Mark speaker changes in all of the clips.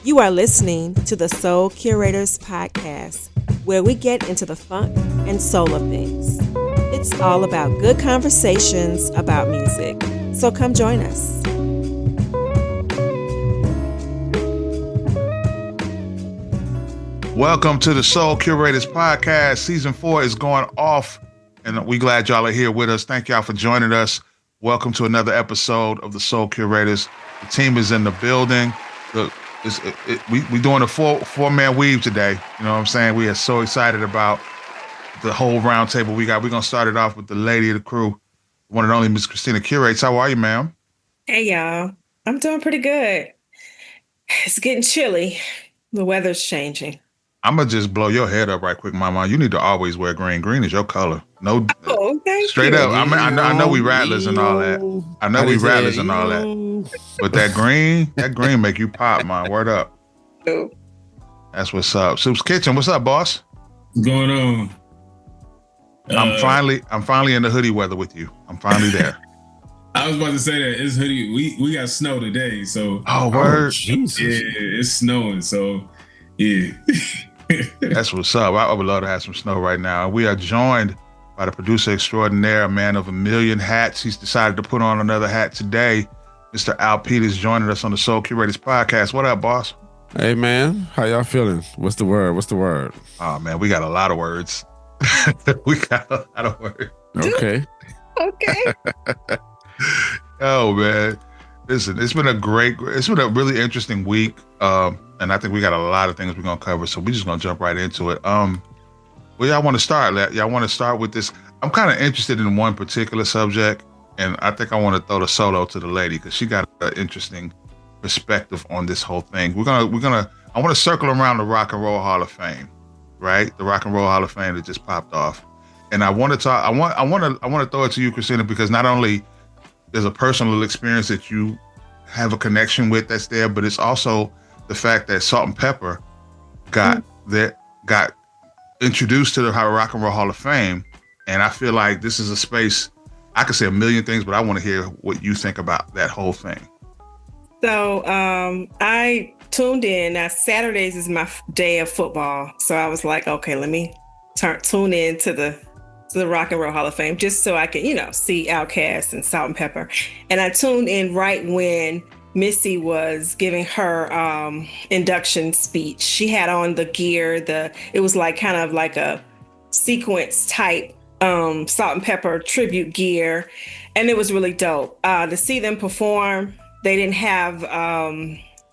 Speaker 1: You are listening to the Soul Curators podcast, where we get into the funk and soul of things. It's all about good conversations about music. So come join us.
Speaker 2: Welcome to the Soul Curators podcast. Season 4 is going off, and we're glad y'all are here with us. Thank y'all for joining us. Welcome to another episode of the Soul Curators. The team is in the building. We doing a four-man weave today. You know what I'm saying? We are so excited about the whole round table we got. We're going to start it off with the lady of the crew, one and only Miss Christina Curates. How are you, ma'am?
Speaker 3: Hey, y'all. I'm doing pretty good. It's getting chilly. The weather's changing.
Speaker 2: I'm going to just blow your head up right quick, mama. You need to always wear green. Green is your color. No,
Speaker 3: thank
Speaker 2: straight
Speaker 3: you.
Speaker 2: up. I know we rattlers and all that. I know we rattlers and all that. But that green make you pop, man. Word up.
Speaker 3: Oh.
Speaker 2: That's what's up. Soup's Kitchen, what's up, boss?
Speaker 4: What's going on?
Speaker 2: I'm finally in the hoodie weather with you. I'm finally there.
Speaker 4: I was about to say that it's hoodie. We got snow today, so
Speaker 2: word.
Speaker 4: Jesus. Yeah, it's snowing, so yeah.
Speaker 2: That's what's up. I would love to have some snow right now. We are joined by the producer extraordinaire, a man of a million hats. He's decided to put on another hat today. Mr. Al is joining us on the Soul Curators podcast. What up, boss?
Speaker 5: Hey, man. How y'all feeling? What's the word?
Speaker 2: Oh, man, we got a lot of words.
Speaker 5: Okay.
Speaker 3: Okay.
Speaker 2: Oh, man. Listen, it's been a really interesting week. And I think we got a lot of things we're going to cover. So we're just going to jump right into it. Where y'all want to start? Y'all want to start with this? I'm kind of interested in one particular subject. And I think I want to throw the solo to the lady because she got an interesting perspective on this whole thing. I want to circle around the Rock and Roll Hall of Fame, right? The Rock and Roll Hall of Fame that just popped off. And I want to talk, I want to throw it to you, Christina, because not only there's a personal experience that you have a connection with that's there, but it's also the fact that Salt N Pepa got introduced to the Rock and Roll Hall of Fame. And I feel like this is a space, I could say a million things, but I want to hear what you think about that whole thing.
Speaker 3: So I tuned in. Now, Saturdays is my day of football. So I was like, okay, let me tune in to the Rock and Roll Hall of Fame just so I can, see OutKast and Salt N Pepa. And I tuned in right when Missy was giving her induction speech. She had on the gear, it was like kind of like a sequence type Salt N Pepa tribute gear. And it was really dope. To see them perform, they didn't have,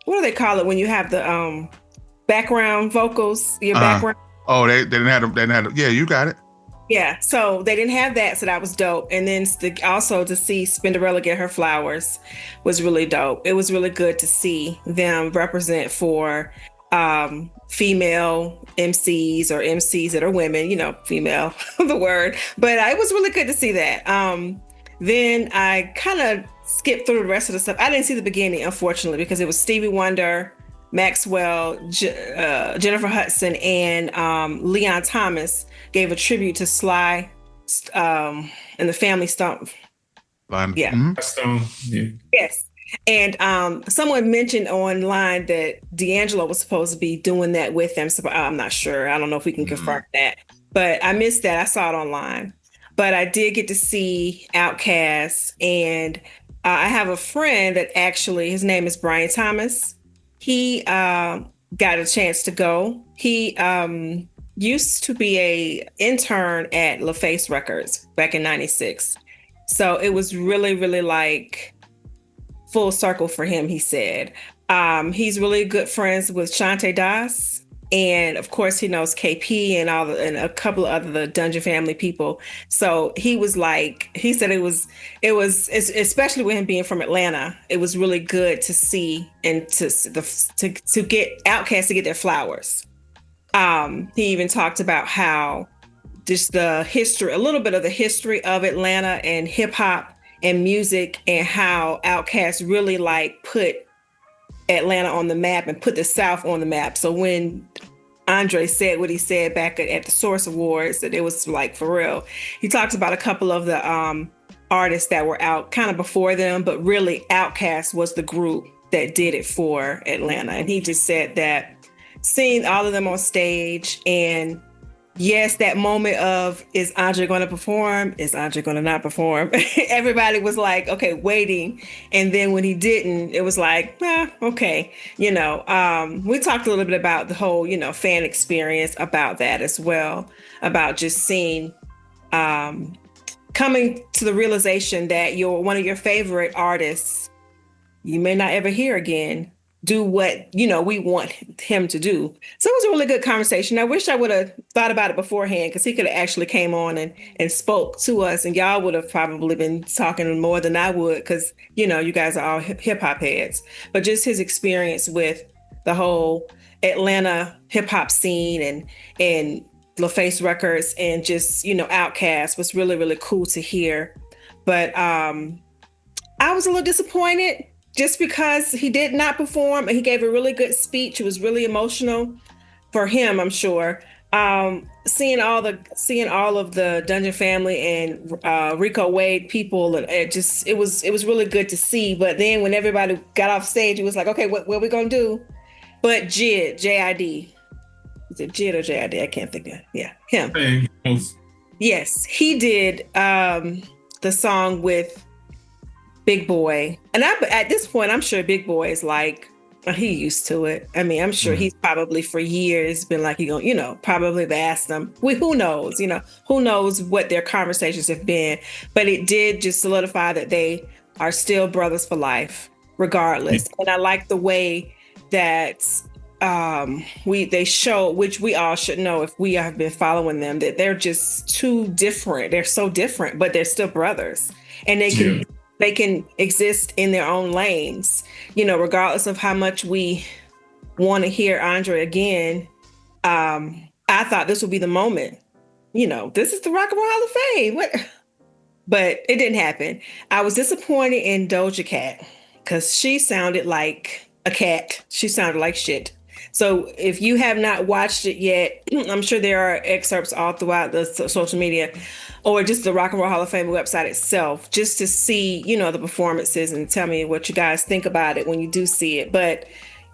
Speaker 3: what do they call it when you have the background vocals, your background?
Speaker 2: Oh, they didn't have them. Yeah, you got it.
Speaker 3: Yeah, so they didn't have that, so that was dope. And then also to see Spinderella get her flowers was really dope. It was really good to see them represent for female MCs or MCs that are women, female, the word. But it was really good to see that. Then I kind of skipped through the rest of the stuff. I didn't see the beginning, unfortunately, because it was Stevie Wonder, Maxwell, Jennifer Hudson, and Leon Thomas gave a tribute to Sly and the Family Stone. Yeah.
Speaker 4: Mm-hmm. Stone. Yeah.
Speaker 3: Yes. And someone mentioned online that D'Angelo was supposed to be doing that with them. So I'm not sure. I don't know if we can confirm that. But I missed that. I saw it online. But I did get to see OutKast. And I have a friend that actually, his name is Brian Thomas. He got a chance to go. He used to be a intern at LaFace Records back in 96. So it was really, really like full circle for him, he said. He's really good friends with Shante Das. And of course he knows KP and a couple of other the Dungeon Family people. So he was like, he said it was especially with him being from Atlanta, it was really good to see and to get OutKast to get their flowers. He even talked about how just the history, a little bit of the history of Atlanta and hip hop and music, and how OutKast really like put Atlanta on the map and put the South on the map. So when Andre said what he said back at the Source Awards, that it was like for real. He talked about a couple of the artists that were out kind of before them, but really OutKast was the group that did it for Atlanta. And he just said that seeing all of them on stage, and yes, that moment of, is Andre going to perform? Is Andre going to not perform? Everybody was like, okay, waiting. And then when he didn't, it was like, okay. We talked a little bit about the whole, fan experience about that as well, about just seeing, coming to the realization that one of your favorite artists, you may not ever hear again, do what, we want him to do. So it was a really good conversation. I wish I would have thought about it beforehand, because he could have actually came on and spoke to us, and y'all would have probably been talking more than I would, because, you guys are all hip hop heads. But just his experience with the whole Atlanta hip hop scene and LaFace Records and just, OutKast was really, really cool to hear. But I was a little disappointed, just because he did not perform, and he gave a really good speech. It was really emotional for him, I'm sure. Seeing all of the Dungeon family and Rico Wade people, it was really good to see. But then when everybody got off stage, it was like, okay, what are we gonna do? But J.I.D. Is it Jid or J.I.D.? I can't think of. Yeah, him.
Speaker 4: Hey.
Speaker 3: Yes, he did the song with Big Boy. And at this point, I'm sure Big Boy is like, he used to it. I mean, I'm sure he's probably for years been like, probably have asked them. Who knows? Who knows what their conversations have been. But it did just solidify that they are still brothers for life, regardless. And I like the way that they show, which we all should know if we have been following them, that they're just too different. They're so different, but they're still brothers. And they can exist in their own lanes, regardless of how much we want to hear Andre again. I thought this would be the moment. This is the Rock and Roll Hall of Fame. What? But it didn't happen. I was disappointed in Doja Cat, because she sounded like a cat. She sounded like shit. So if you have not watched it yet, I'm sure there are excerpts all throughout the social media, or just the Rock and Roll Hall of Fame website itself, just to see, the performances, and tell me what you guys think about it when you do see it. But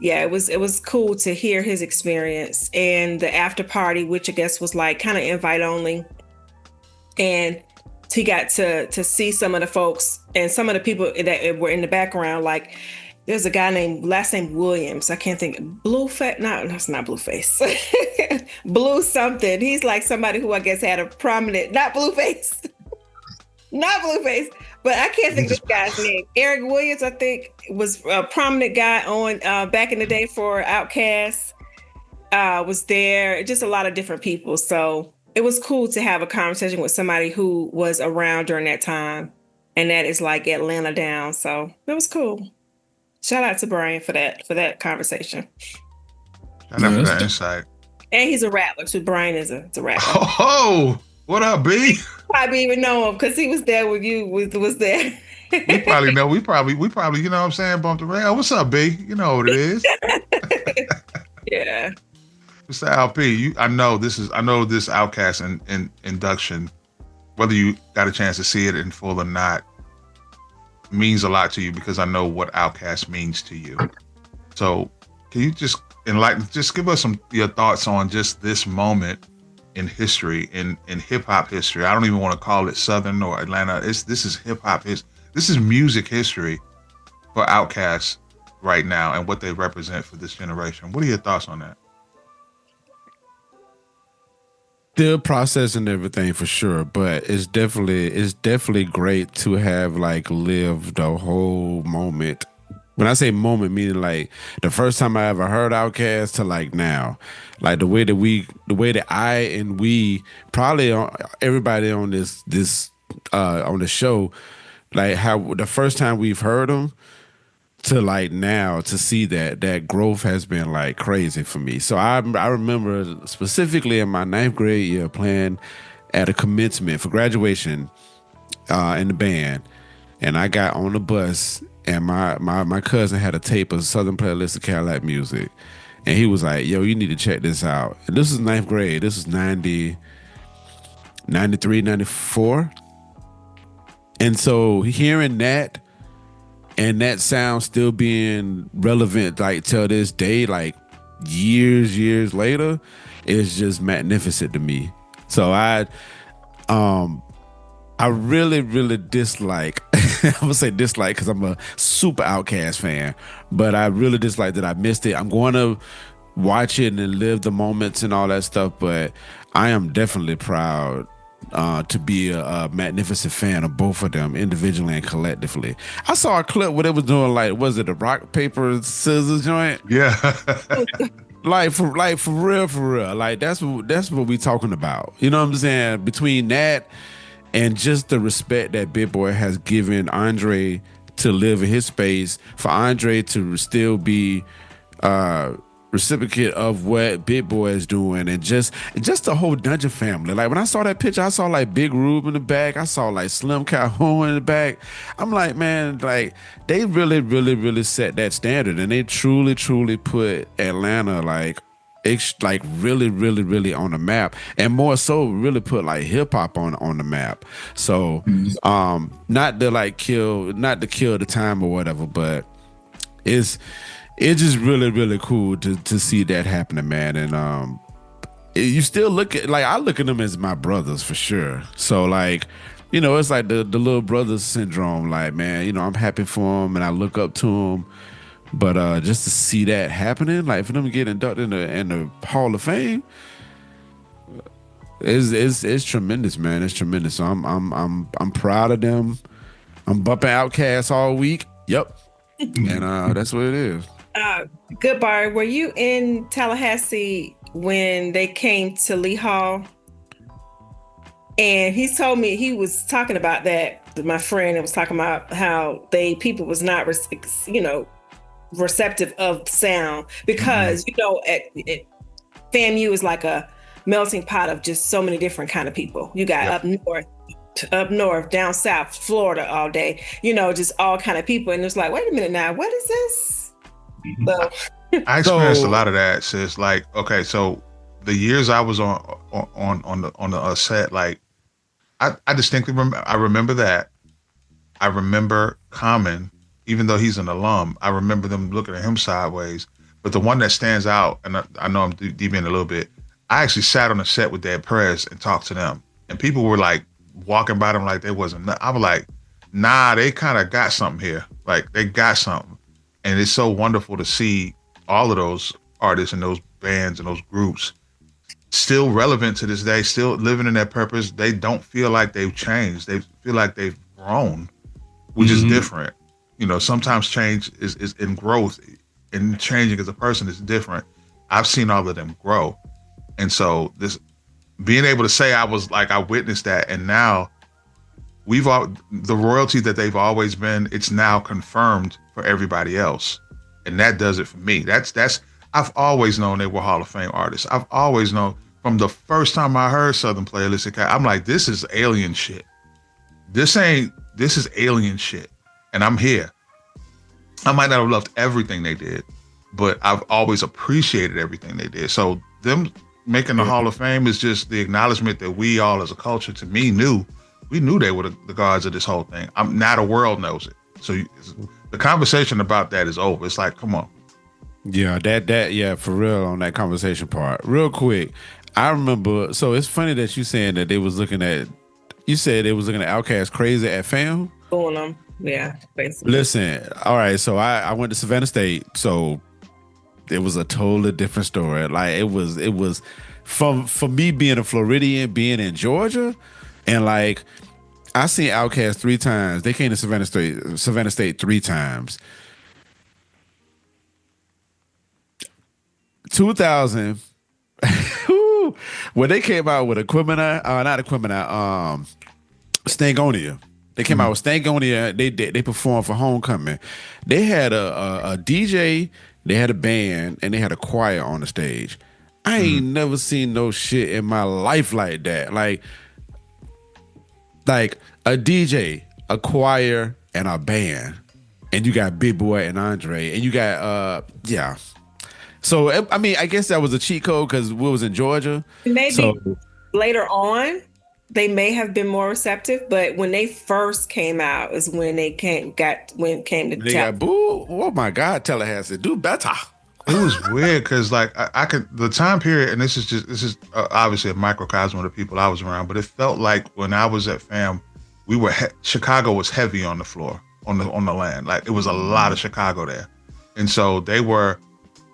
Speaker 3: yeah, it was cool to hear his experience, and the after party, which I guess was like kind of invite only. And he got to see some of the folks and some of the people that were in the background. Like, there's a guy last name Williams. I can't think. Blueface? No, that's not Blueface. Blue something. He's like somebody who I guess had a prominent, not Blueface. Not Blueface, but I can't think of this guy's name. Eric Williams, I think, was a prominent guy on back in the day for OutKast. Was there. Just a lot of different people. So it was cool to have a conversation with somebody who was around during that time. And that is like Atlanta down. So it was cool. Shout out to Brian for that conversation.
Speaker 2: Shout out for that insight.
Speaker 3: And he's a rapper too. Brian is a rapper.
Speaker 2: Oh, what up, B?
Speaker 3: Probably even know him because he was there when you was there.
Speaker 2: We probably know. We probably, you know what I'm saying, bumped around. What's up, B? You know what it is.
Speaker 3: Yeah.
Speaker 2: Mr. LP, I know this OutKast and induction, whether you got a chance to see it in full or not, means a lot to you, because I know what OutKast means to you. So can you just give us your thoughts on just this moment in history, in hip hop history? I don't even want to call it Southern or Atlanta. This is hip hop. This is music history for OutKast right now, and what they represent for this generation. What are your thoughts on that?
Speaker 5: Still processing everything for sure, but it's definitely great to have like lived the whole moment. When I say moment, meaning like the first time I ever heard OutKast to like now, like the way that I and we probably everybody on this on the show, like how the first time we've heard them to like now, to see that growth has been like crazy for me. So I remember specifically in my 9th grade year playing at a commencement for graduation in the band, and I got on the bus, and my cousin had a tape of Southern Playlist of Cadillac Music, and he was like, yo, you need to check this out. And this is 9th grade. This is 90, 93, 94. And so hearing that, and that sound still being relevant like till this day, like years later, is just magnificent to me. So I really dislike I'm gonna say dislike because I'm a super OutKast fan, but I really dislike that I missed it. I'm going to watch it and live the moments and all that stuff, but I am definitely proud to be a magnificent fan of both of them individually and collectively. I saw a clip where they was doing like, was it a rock paper scissors joint?
Speaker 2: Yeah.
Speaker 5: Like for real, like that's what we talking about. You know what I'm saying? Between that and just the respect that Big Boy has given Andre to live in his space, for Andre to still be reciprocate of what Big Boy is doing, and just the whole Dungeon family. Like when I saw that picture, I saw like Big Rube in the back, I saw like Slim Calhoun in the back. I'm like, man, like they really set that standard, and they truly put Atlanta like really on the map, and more so really put like hip hop on the map. So not to kill the time or whatever, but it's just really cool to see that happening, man. And you still look at, like, I look at them as my brothers for sure. So like, you know, it's like the little brother syndrome. Like, man, you know, I'm happy for them and I look up to them. But just to see that happening, like for them to get inducted in the Hall of Fame, is tremendous, man. It's tremendous. So I'm proud of them. I'm bumping OutKast all week. Yep. And that's what it is.
Speaker 3: Goodbar, were you in Tallahassee when they came to Lee Hall? And he told me, he was talking about that. My friend was talking about how people was not, receptive of sound because, FAMU is like a melting pot of just so many different kind of people. You got up north, down south, Florida all day, just all kind of people. And it's like, wait a minute now, what is this? So,
Speaker 2: I experienced a lot of that, sis. Like, okay, so the years I was on the set, like, I distinctly remember that. I remember Common, even though he's an alum, I remember them looking at him sideways. But the one that stands out, and I know I'm deviating a little bit, I actually sat on the set with Dead Prez and talked to them. And people were like walking by them like they wasn't. I was like, nah, they kind of got something here. Like, they got something. And it's so wonderful to see all of those artists and those bands and those groups still relevant to this day, still living in their purpose. They don't feel like they've changed. They feel like they've grown, which is different. Sometimes change is in growth, and changing as a person is different. I've seen all of them grow. And so this being able to say I witnessed that, and now the royalty that they've always been, it's now confirmed for everybody else. And that does it for me. I've always known they were Hall of Fame artists. I've always known from the first time I heard Southern Playlist, I'm like, this is alien shit. This is alien shit. And I'm here. I might not have loved everything they did, but I've always appreciated everything they did. So them making the Hall of Fame is just the acknowledgement that we all as a culture, to me, knew. We knew they were the gods of this whole thing. Now the world knows it. So the conversation about that is over. It's like, come on.
Speaker 5: Yeah, yeah, for real on that conversation part. Real quick, I remember, so it's funny that you saying that you said they was looking at OutKast crazy at FAM.
Speaker 3: Going them. Yeah, basically.
Speaker 5: Listen, all right, so I went to Savannah State, so it was a totally different story. Like it was for me being a Floridian, being in Georgia, and like I seen OutKast 3 times. They came to Savannah State 3 times. 2000, when they came out with Stangonia. They came out with Stangonia. They performed for Homecoming. They had a DJ, they had a band, and they had a choir on the stage. I ain't never seen no shit in my life like that. Like a DJ, a choir, and a band. And you got Big Boy and Andre. And you got, So, I mean, I guess that was a cheat code because we was in Georgia.
Speaker 3: Maybe later on, they may have been more receptive, but when they first came out is when they came to
Speaker 5: They got boo. Oh my God, Tallahassee, do better.
Speaker 2: It was weird because like I could the time period, and this is obviously a microcosm of the people I was around, but it felt like when I was at FAM, Chicago was heavy on the floor on the land. Like it was a lot of Chicago there, and so they were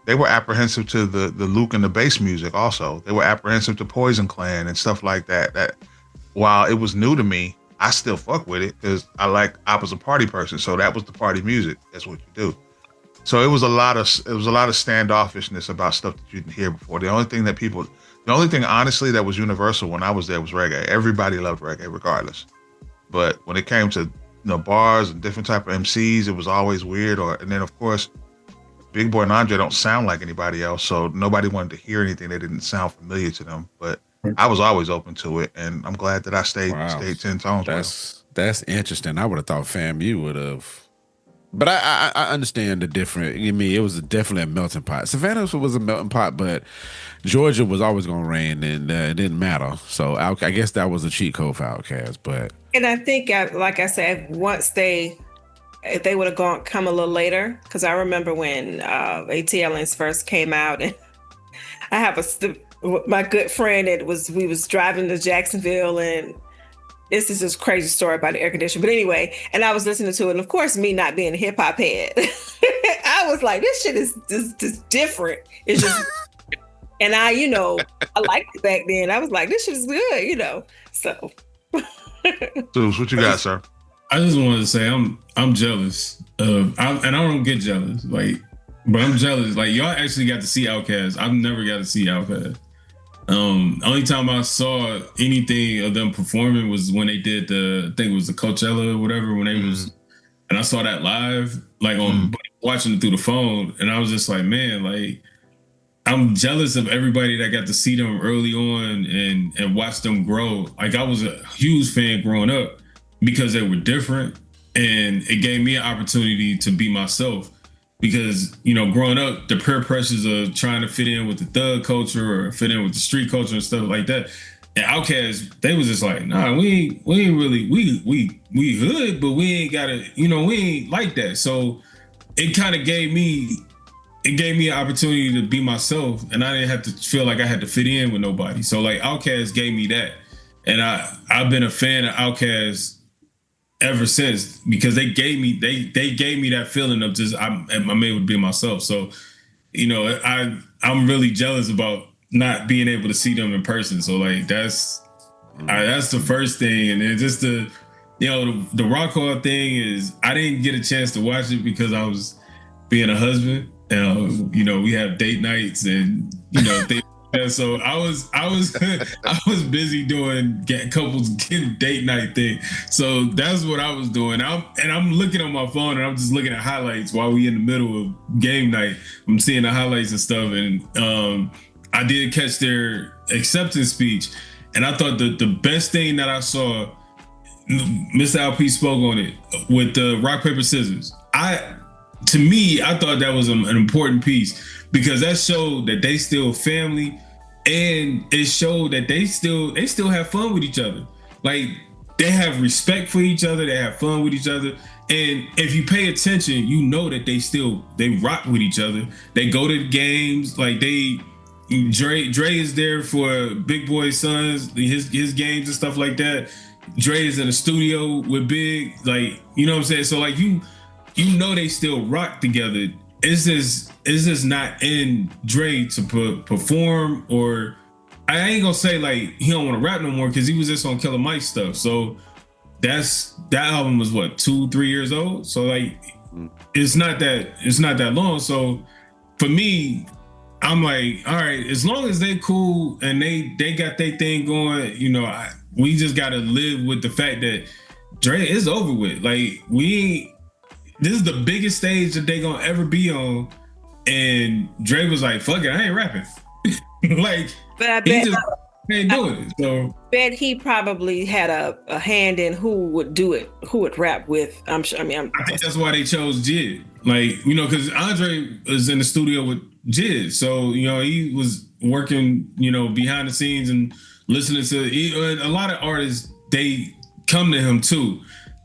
Speaker 2: apprehensive to the Luke and the bass music. Also, they were apprehensive to Poison Clan and stuff like that. That while it was new to me, I still fuck with it because I was a party person, so that was the party music. That's what you do. So it was a lot of standoffishness about stuff that you didn't hear before. The only thing honestly that was universal when I was there was reggae. Everybody loved reggae regardless. But when it came to bars and different type of MCs, it was always weird. And then of course, Big Boy and Andre don't sound like anybody else, so nobody wanted to hear anything that didn't sound familiar to them. But I was always open to it, and I'm glad that I stayed 10 tones.
Speaker 5: That's interesting. I would have thought FAMU would have. But I understand the different. I mean, it was definitely a melting pot. Savannah was a melting pot, but Georgia was always going to reign, and it didn't matter. So I guess that was a cheat code for OutKast. But
Speaker 3: I think, like I said, if they would have come a little later, because I remember when ATLiens first came out, and I have my good friend. We was driving to Jacksonville, and this is just a crazy story about the air conditioner. But anyway, and I was listening to it. And of course, me not being a hip hop head, I was like, this shit is just different. It's just, and I liked it back then. I was like, this shit is good, So.
Speaker 2: So what you got, sir?
Speaker 4: I just wanted to say I'm jealous and I don't get jealous, but I'm jealous. Like y'all actually got to see OutKast. I've never got to see OutKast. Only time I saw anything of them performing was when they did I think it was the Coachella or whatever, when they was, and I saw that live, like on watching it through the phone, and I was just like, man, like I'm jealous of everybody that got to see them early on and watch them grow. Like I was a huge fan growing up because they were different, and it gave me an opportunity to be myself. Because, growing up, the peer pressures of trying to fit in with the thug culture or fit in with the street culture and stuff like that. And OutKast, they was just like, nah, we ain't really, we hood, but we ain't gotta, we ain't like that. So it kind of gave me an opportunity to be myself, and I didn't have to feel like I had to fit in with nobody. So like OutKast gave me that. And I've been a fan of OutKast ever since, because they gave me that feeling of just I'm able to be myself. So, I'm really jealous about not being able to see them in person. So like that's the first thing, and then just the rock hard thing is I didn't get a chance to watch it because I was being a husband. We have date nights and things. And so I was busy doing couples getting date night thing. So that's what I was doing. I'm looking on my phone and I'm just looking at highlights while we in the middle of game night. I'm seeing the highlights and stuff. And I did catch their acceptance speech. And I thought the best thing that I saw, Mr. LP spoke on it with the rock, paper, scissors. To me, I thought that was an important piece, because that showed that they still family, and it showed that they still have fun with each other. Like they have respect for each other, they have fun with each other. And if you pay attention, that they rock with each other. They go to the games, like Dre is there for Big Boy's sons, his games and stuff like that. Dre is in the studio with Big, like, you know what I'm saying? So like they still rock together. It's just not in Dre to perform, or I ain't gonna say like he don't want to rap no more, because he was just on Killer Mike stuff. So that album was what, 2-3 years old. So like it's not that long. So for me, I'm like, all right, as long as they cool and they got their thing going, we just gotta live with the fact that Dre is over with. Like this is the biggest stage that they gonna ever be on, and Dre was like, "Fuck it, I ain't rapping." Like,
Speaker 3: but I bet
Speaker 4: he just ain't doing it. So
Speaker 3: bet he probably had a hand in who would do it, who would rap with. I'm sure. I think
Speaker 4: that's why they chose Jid. Like, because Andre was in the studio with Jid, so he was working, behind the scenes and listening to a lot of artists, they come to him too.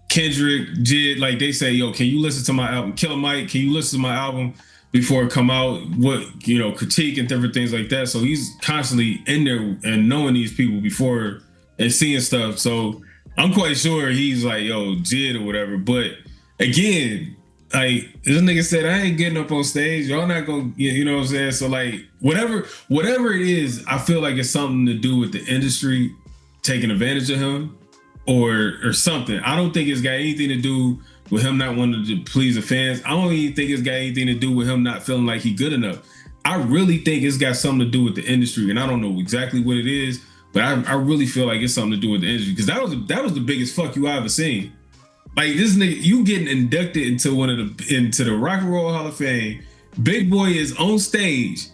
Speaker 4: Kendrick, Jid, like they say, yo, can you listen to my album? Killer Mike, can you listen to my album before it come out? What, you know, critique and different things like that. So he's constantly in there and knowing these people before and seeing stuff. So I'm quite sure he's like, yo, Jid or whatever. But again, like this nigga said, I ain't getting up on stage. Y'all not gonna, you know what I'm saying? So like whatever it is, I feel like it's something to do with the industry taking advantage of him or something. I don't think it's got anything to do with him not wanting to please the fans. I don't even think it's got anything to do with him not feeling like he's good enough. I really think it's got something to do with the industry, and I don't know exactly what it is, but I really feel like it's something to do with the industry, because that was the biggest fuck you I ever seen. Like this nigga, you getting inducted into into the Rock and Roll Hall of Fame. Big Boy is on stage,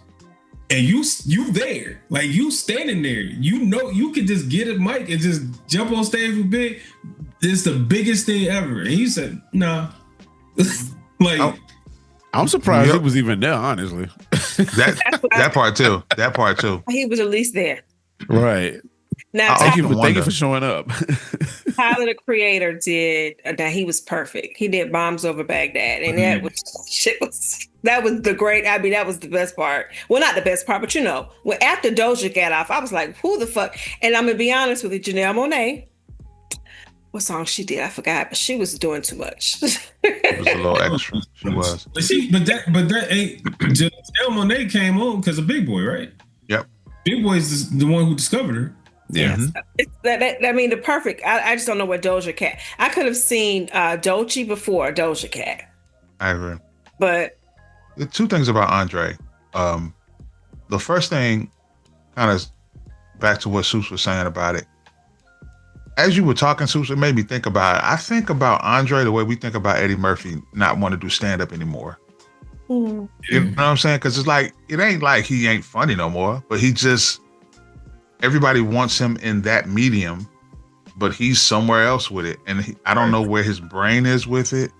Speaker 4: and you there, like you standing there. You know you could just get a mic and just jump on stage with Big. It's the biggest thing ever. And he said, "Nah." Like,
Speaker 5: I'm surprised he was even there. Honestly,
Speaker 2: that part too. That part too.
Speaker 3: He was at least there.
Speaker 5: Right.
Speaker 3: Now,
Speaker 5: thank you for showing up.
Speaker 3: Tyler, the Creator, did. Now he was perfect. He did Bombs Over Baghdad, and that was the great. I mean, that was the best part. Well, not the best part, but you know, when after Doja got off, I was like, "Who the fuck?" And I'm gonna be honest with you, Janelle Monáe. What song she did, I forgot, but she was doing too much.
Speaker 2: It was a little extra. She was.
Speaker 4: But that ain't. Janelle Monáe came on because of Big Boy, right?
Speaker 2: Yep.
Speaker 4: Big Boy is the one who discovered her.
Speaker 5: Yeah.
Speaker 3: I mean, the perfect. I just don't know what Doja Cat. I could have seen Doechii before Doja Cat.
Speaker 2: I agree.
Speaker 3: But
Speaker 2: the two things about Andre. The first thing, kind of back to what Seuss was saying about it. As you were talking, Seuss, it made me think about it. I think about Andre the way we think about Eddie Murphy not wanting to do stand-up anymore. You know what I'm saying? Because it's like, it ain't like he ain't funny no more, but he just, everybody wants him in that medium, but he's somewhere else with it. And I don't know where his brain is with it,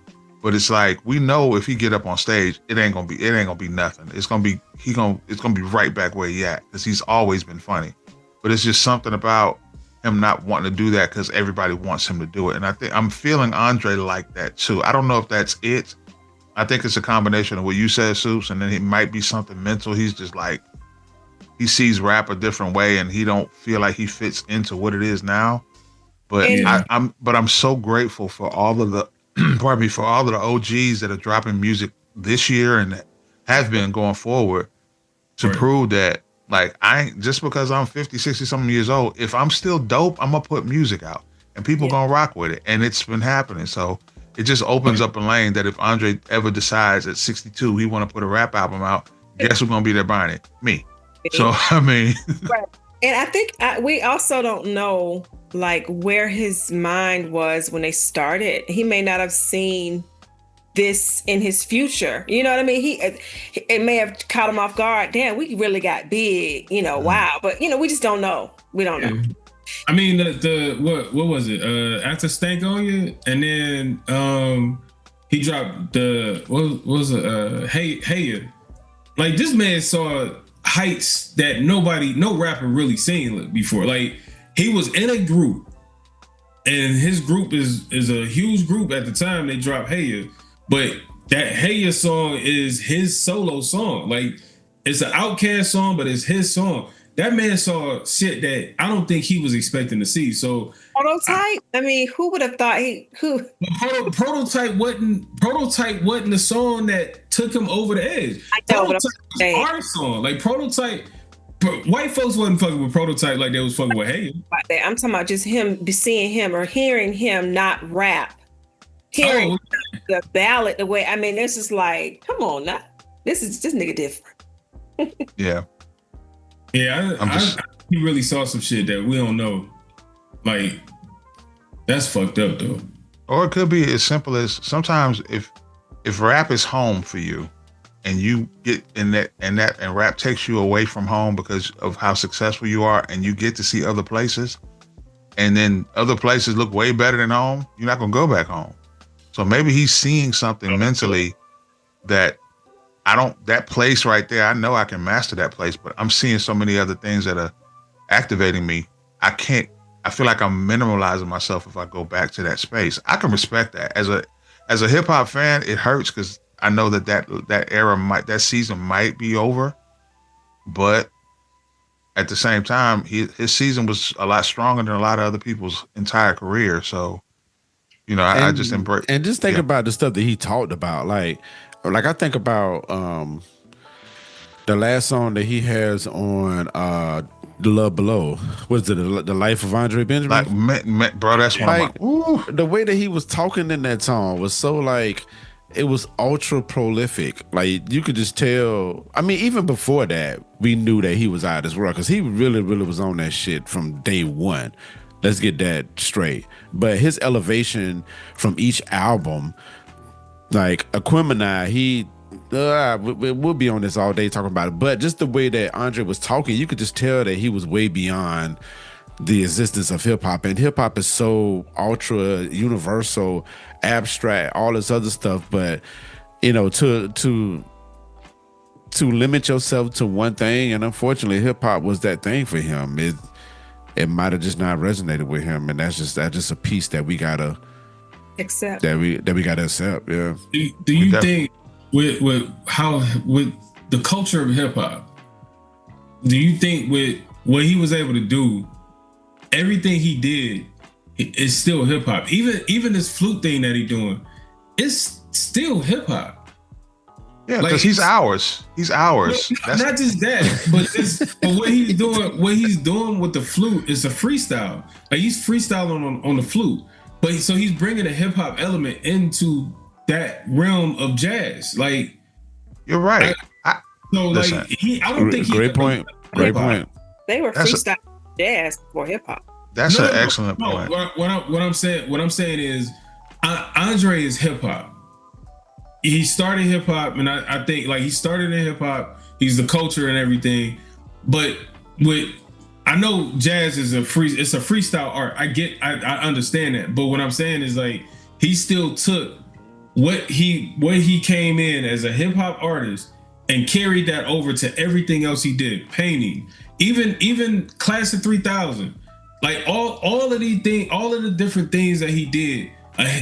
Speaker 2: but it's like, we know if he get up on stage, it ain't gonna be nothing. It's gonna be right back where he at, because he's always been funny. But it's just something about him not wanting to do that because everybody wants him to do it. And I think I'm feeling Andre like that too. I don't know if that's it. I think it's a combination of what you said, Seuss, and then it might be something mental. He's just like, he sees rap a different way and he don't feel like he fits into what it is now. But I'm so grateful for all of the for all of the OGs that are dropping music this year and that have been going forward to prove that, like, I ain't, just because I'm 50, 60 something years old, if I'm still dope, I'm gonna put music out and people gonna rock with it. And it's been happening. So it just opens up a lane that if Andre ever decides at 62 he want to put a rap album out, guess who's gonna be there buying it? Me. So I mean,
Speaker 3: and I think we also don't know like where his mind was when they started. He may not have seen this in his future. You know what I mean? It may have caught him off guard. Damn, we really got big. You know, wow. But you know, we just don't know. We don't know.
Speaker 4: I mean, the what was it? After Stank on You, and then he dropped the what was it? Hey, like this man saw heights that no rapper really seen before. Like he was in a group, and his group is a huge group at the time they dropped Hey, but that Hey song is his solo song. Like it's an OutKast song, but it's his song. That man saw shit that I don't think he was expecting to see. So
Speaker 3: Prototype. I mean, who would have thought
Speaker 4: Prototype wasn't the song that took him over the edge.
Speaker 3: I know,
Speaker 4: Prototype was our song. Like Prototype, white folks wasn't fucking with Prototype like they was fucking with Hey.
Speaker 3: I'm talking about just him, seeing him or hearing him not rap, hearing the ballad the way. I mean, this is like, come on, now this nigga different.
Speaker 2: Yeah.
Speaker 4: Yeah, he really saw some shit that we don't know. Like, that's fucked up though.
Speaker 2: Or it could be as simple as sometimes if rap is home for you, and you get in that and rap takes you away from home because of how successful you are, and you get to see other places, and then other places look way better than home, you're not gonna go back home. So maybe he's seeing something mentally that that place right there, I know I can master that place, but I'm seeing so many other things that are activating me I feel like I'm minimalizing myself if I go back to that space. I can respect that. As a hip hop fan, it hurts because I know that era that season might be over, but at the same time, his season was a lot stronger than a lot of other people's entire career. So, I just embrace.
Speaker 5: And just think about the stuff that he talked about. Like I think about the last song that he has on The Love Below. Was it the Life of Andre Benjamin?
Speaker 2: Like, bro, that's one of my.
Speaker 5: The way that he was talking in that song was so like. It was ultra prolific. Like you could just tell. I mean, even before that, we knew that he was out of this world because he really, really was on that shit from day one. Let's get that straight. But his elevation from each album, like Aquemini, we'll be on this all day talking about it. But just the way that Andre was talking, you could just tell that he was way beyond the existence of hip hop, and hip hop is so ultra universal, abstract, all this other stuff. But to limit yourself to one thing, and unfortunately, hip hop was that thing for him. It might have just not resonated with him, and that's just a piece that we gotta
Speaker 3: accept.
Speaker 5: That we gotta accept. Yeah.
Speaker 4: Do you think with the culture of hip hop, do you think with what he was able to do? Everything he did is still hip hop. Even this flute thing that he's doing, it's still hip hop.
Speaker 2: Yeah, because he's ours. He's ours.
Speaker 4: Not just that, but what he's doing with the flute is a freestyle. Like he's freestyling on the flute, but so he's bringing a hip hop element into that realm of jazz. Like
Speaker 2: you're right.
Speaker 4: I don't think
Speaker 5: great point. Great point.
Speaker 3: They were freestyle jazz for hip hop.
Speaker 2: That's an excellent point.
Speaker 4: What I'm saying is, Andre is hip hop. He started hip hop, and I think like he started in hip hop. He's the culture and everything. But I know jazz is it's a freestyle art. I understand that. But what I'm saying is like he still took what he came in as a hip hop artist and carried that over to everything else he did, painting. Even Class of 3000, like all of these things, all of the different things that he did,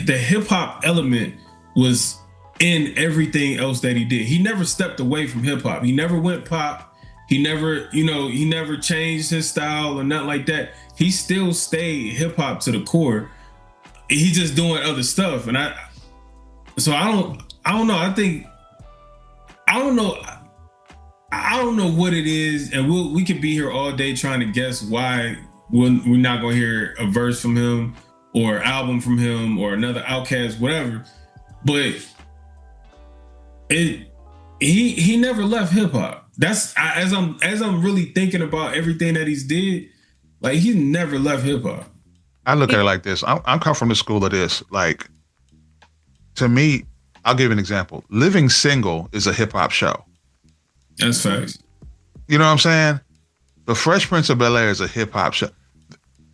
Speaker 4: the hip hop element was in everything else that he did. He never stepped away from hip hop. He never went pop. He never changed his style or nothing like that. He still stayed hip hop to the core. He's just doing other stuff, and I don't know. I don't know what it is, and we could be here all day trying to guess why we're not gonna hear a verse from him or album from him or another OutKast, whatever. But he never left hip hop. That's as I'm really thinking about everything that he's did, like he never left hip hop.
Speaker 2: I look at it like this. I'm come from the school of this. Like to me, I'll give you an example. Living Single is a hip hop show.
Speaker 4: That's facts.
Speaker 2: You know what I'm saying? The Fresh Prince of Bel-Air is a hip hop show.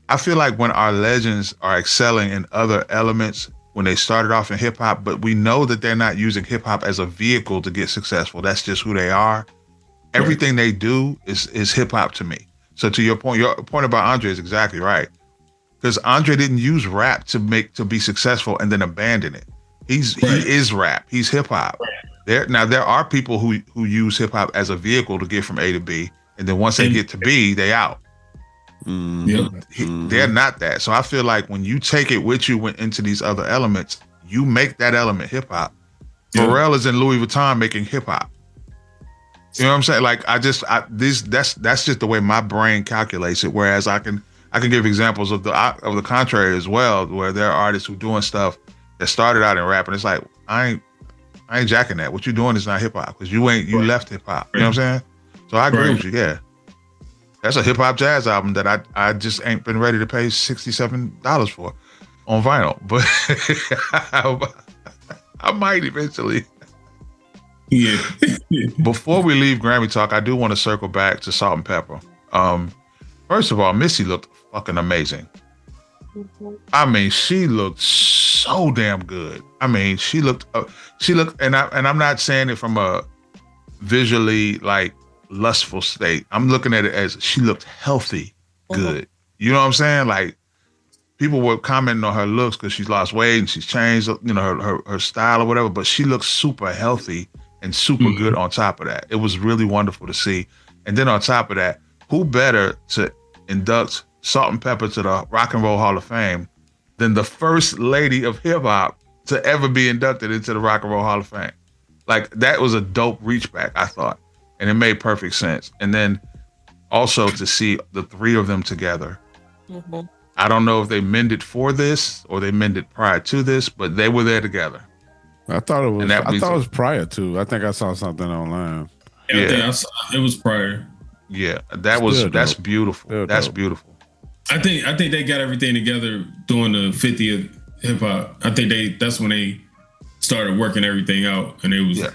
Speaker 2: I feel like when our legends are excelling in other elements, when they started off in hip hop, but we know that they're not using hip hop as a vehicle to get successful. That's just who they are. Everything they do is hip hop to me. So to your point about Andre is exactly right. Because Andre didn't use rap to be successful and then abandon it. He is rap. He's hip hop. There are people who use hip hop as a vehicle to get from A to B, and then once they get to B, they out. They're not that. So I feel like when you take it with you into these other elements, you make that element hip hop. Pharrell is in Louis Vuitton making hip hop. You know what I'm saying? Like that's just the way my brain calculates it. Whereas I can give examples of the contrary as well, where there are artists who doing stuff that started out in rap, and it's like I ain't jacking that. What you doing is not hip hop because you left hip hop. You know what I'm saying? So I agree with you. Yeah, that's a hip hop jazz album that I just ain't been ready to pay $67 for on vinyl, but I might eventually.
Speaker 4: Yeah.
Speaker 2: Before we leave Grammy talk, I do want to circle back to Salt N Pepa. First of all, Missy looked fucking amazing. I mean, she looked so damn good. I mean, she looked, and I'm not saying it from a visually like lustful state. I'm looking at it as she looked healthy, good. You know what I'm saying? Like, people were commenting on her looks because she's lost weight and she's changed, you know, her style or whatever, but she looks super healthy and super good on top of that. It was really wonderful to see. And then on top of that, who better to induct Salt N Pepa to the Rock and Roll Hall of Fame than the first lady of hip hop to ever be inducted into the Rock and Roll Hall of Fame? Like, that was a dope reach back, I thought. And it made perfect sense. And then also to see the three of them together. Mm-hmm. I don't know if they mended for this or they mended prior to this, but they were there together.
Speaker 5: I thought it was. I thought it was prior to. I think I saw something online.
Speaker 4: Yeah, I think it was prior.
Speaker 2: Yeah, that's beautiful. That's beautiful.
Speaker 4: I think they got everything together during the 50th hip hop. I think that's when they started working everything out, and it was.
Speaker 3: Yeah.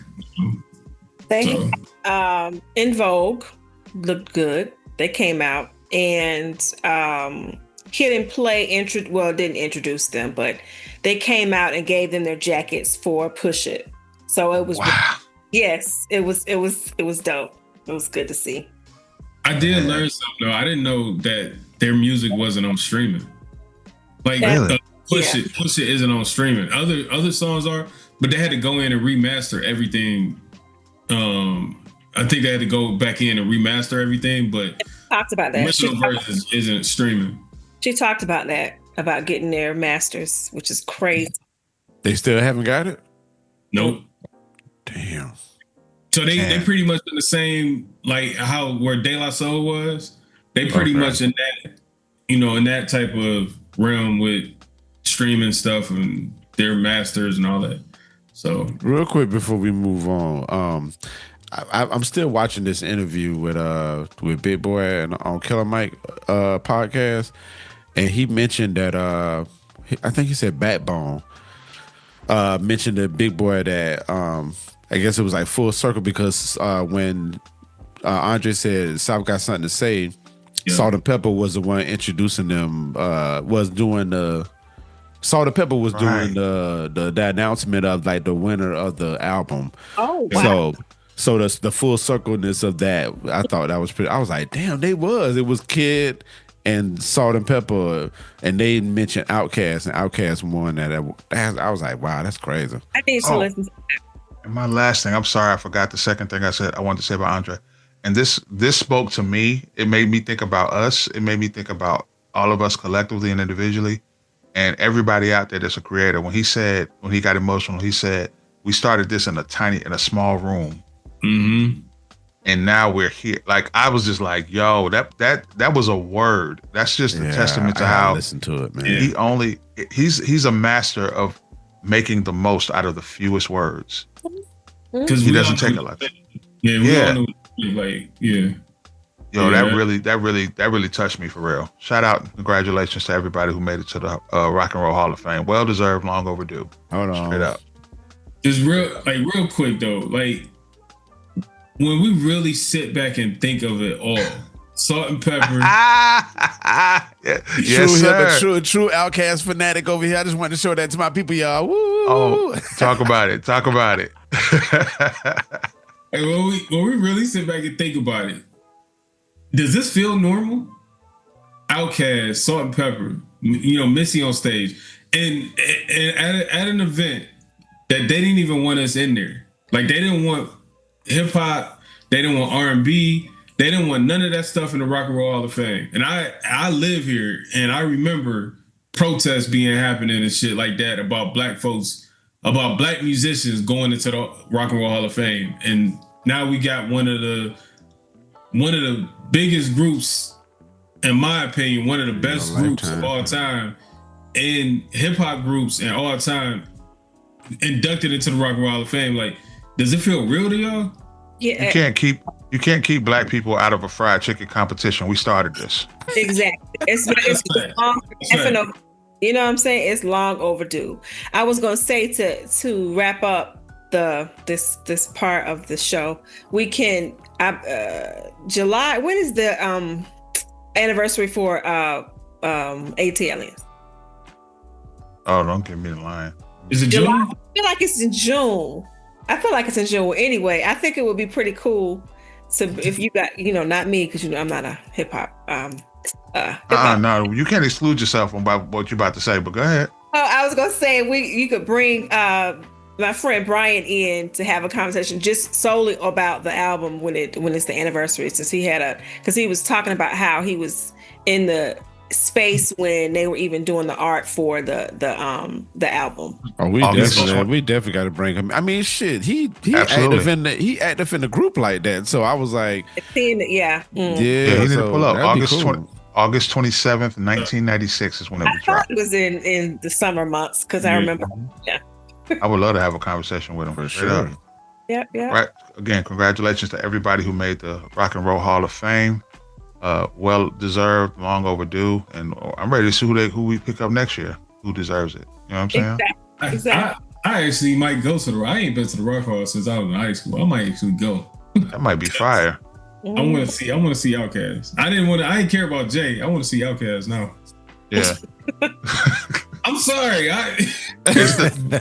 Speaker 3: In Vogue looked good. They came out and Kid and Play didn't introduce them, but they came out and gave them their jackets for Push It. So it was yes, it was dope. It was good to see.
Speaker 4: I did learn something though. I didn't know that their music wasn't on streaming. Like
Speaker 2: really?
Speaker 4: Push It isn't on streaming. Other songs are, but they had to go in and remaster everything. I think they had to go back in and remaster everything, but
Speaker 3: talked about that.
Speaker 4: The original version isn't streaming.
Speaker 3: She talked about that, about getting their masters, which is crazy.
Speaker 5: They still haven't got it?
Speaker 4: Nope.
Speaker 5: Damn.
Speaker 4: So they pretty much in the same, like where De La Soul was. They pretty much in that, in that type of realm with streaming stuff and their masters and all that. So
Speaker 5: real quick before we move on, I'm still watching this interview with Big Boy on Killer Mike podcast, and he mentioned that I think he said Backbone mentioned the Big Boy that I guess it was like full circle because when Andre said South got something to say, Salt N Pepa was the one introducing them. Salt N Pepa was doing the announcement of like the winner of the album.
Speaker 3: Oh wow!
Speaker 5: So the full circleness of that, I thought that was pretty. I was like, damn, it was Kid and Salt N Pepa, and they mentioned OutKast, and OutKast won that. I was like, wow, that's crazy.
Speaker 3: I need to listen to that.
Speaker 2: And my last thing, I'm sorry, I forgot the second thing I wanted to say about Andre. And this spoke to me. It made me think about us. It made me think about all of us collectively and individually, and everybody out there that's a creator. When he got emotional, he said, we started this in a small room.
Speaker 4: Mm-hmm.
Speaker 2: And now we're here. Like, I was just like, yo, that was a word. That's just a testament to how
Speaker 5: listen to it, man.
Speaker 2: He's a master of making the most out of the fewest words.
Speaker 4: Because
Speaker 2: he doesn't take a lot.
Speaker 4: Yo,
Speaker 2: that really touched me for real. Shout out, congratulations to everybody who made it to the Rock and Roll Hall of Fame. Well deserved, long overdue.
Speaker 5: Hold on.
Speaker 2: Straight up.
Speaker 4: Just real quick though, like when we really sit back and think of it all, Salt N Pepa.
Speaker 2: Yes, sir.
Speaker 5: True OutKast fanatic over here. I just wanted to show that to my people, y'all. Woo.
Speaker 2: Oh, talk about it.
Speaker 4: And when we really sit back and think about it, does this feel normal? OutKast, Salt N Pepa, Missy on stage, and at an event that they didn't even want us in there. Like, they didn't want hip hop, they didn't want R&B, they didn't want none of that stuff in the Rock and Roll Hall of Fame. And I live here, and I remember protests being happening and shit like that about black folks, about black musicians going into the Rock and Roll Hall of Fame. And now we got one of the biggest groups, in my opinion, one of the best groups of all time, and hip hop groups in all time, inducted into the Rock and Roll Hall of Fame. Like, does it feel real to y'all?
Speaker 3: Yeah.
Speaker 2: You can't keep black people out of a fried chicken competition. We started this.
Speaker 3: Exactly. It's long, you know what I'm saying? It's long overdue. I was gonna say to wrap up this part of the show, we can July. When is the anniversary for AT Aliens?
Speaker 2: Oh, don't give me the line.
Speaker 4: Is it
Speaker 3: July?
Speaker 4: June?
Speaker 3: I feel like it's in June. Anyway, I think it would be pretty cool So if you got, not me, because I'm not a hip hop.
Speaker 2: No, you can't exclude yourself from what you're about to say. But go ahead.
Speaker 3: Oh, I was gonna say you could bring my friend Brian in to have a conversation just solely about the album when it's the anniversary, since because he was talking about how he was in the space when they were even doing the art for the album.
Speaker 5: Oh, we definitely got to bring him. I mean, shit, he active in the group like that. So I was like,
Speaker 3: seeing it, yeah.
Speaker 2: Yeah, he need to pull up August 27th, 1996 is when it was dropped.
Speaker 3: I thought it was in the summer months because I remember. Yeah.
Speaker 2: I would love to have a conversation with him for sure.
Speaker 3: Yeah.
Speaker 2: Right. Again, congratulations to everybody who made the Rock and Roll Hall of Fame. Well deserved, long overdue, and I'm ready to see who we pick up next year. Who deserves it? You know what I'm saying?
Speaker 3: Exactly.
Speaker 4: I actually might go to I ain't been to the Rock Hall since I was in high school. I might actually go.
Speaker 2: That might be fire.
Speaker 4: I want to see OutKast. I didn't care about Jay. I want to see OutKast now.
Speaker 2: Yeah.
Speaker 4: I'm sorry.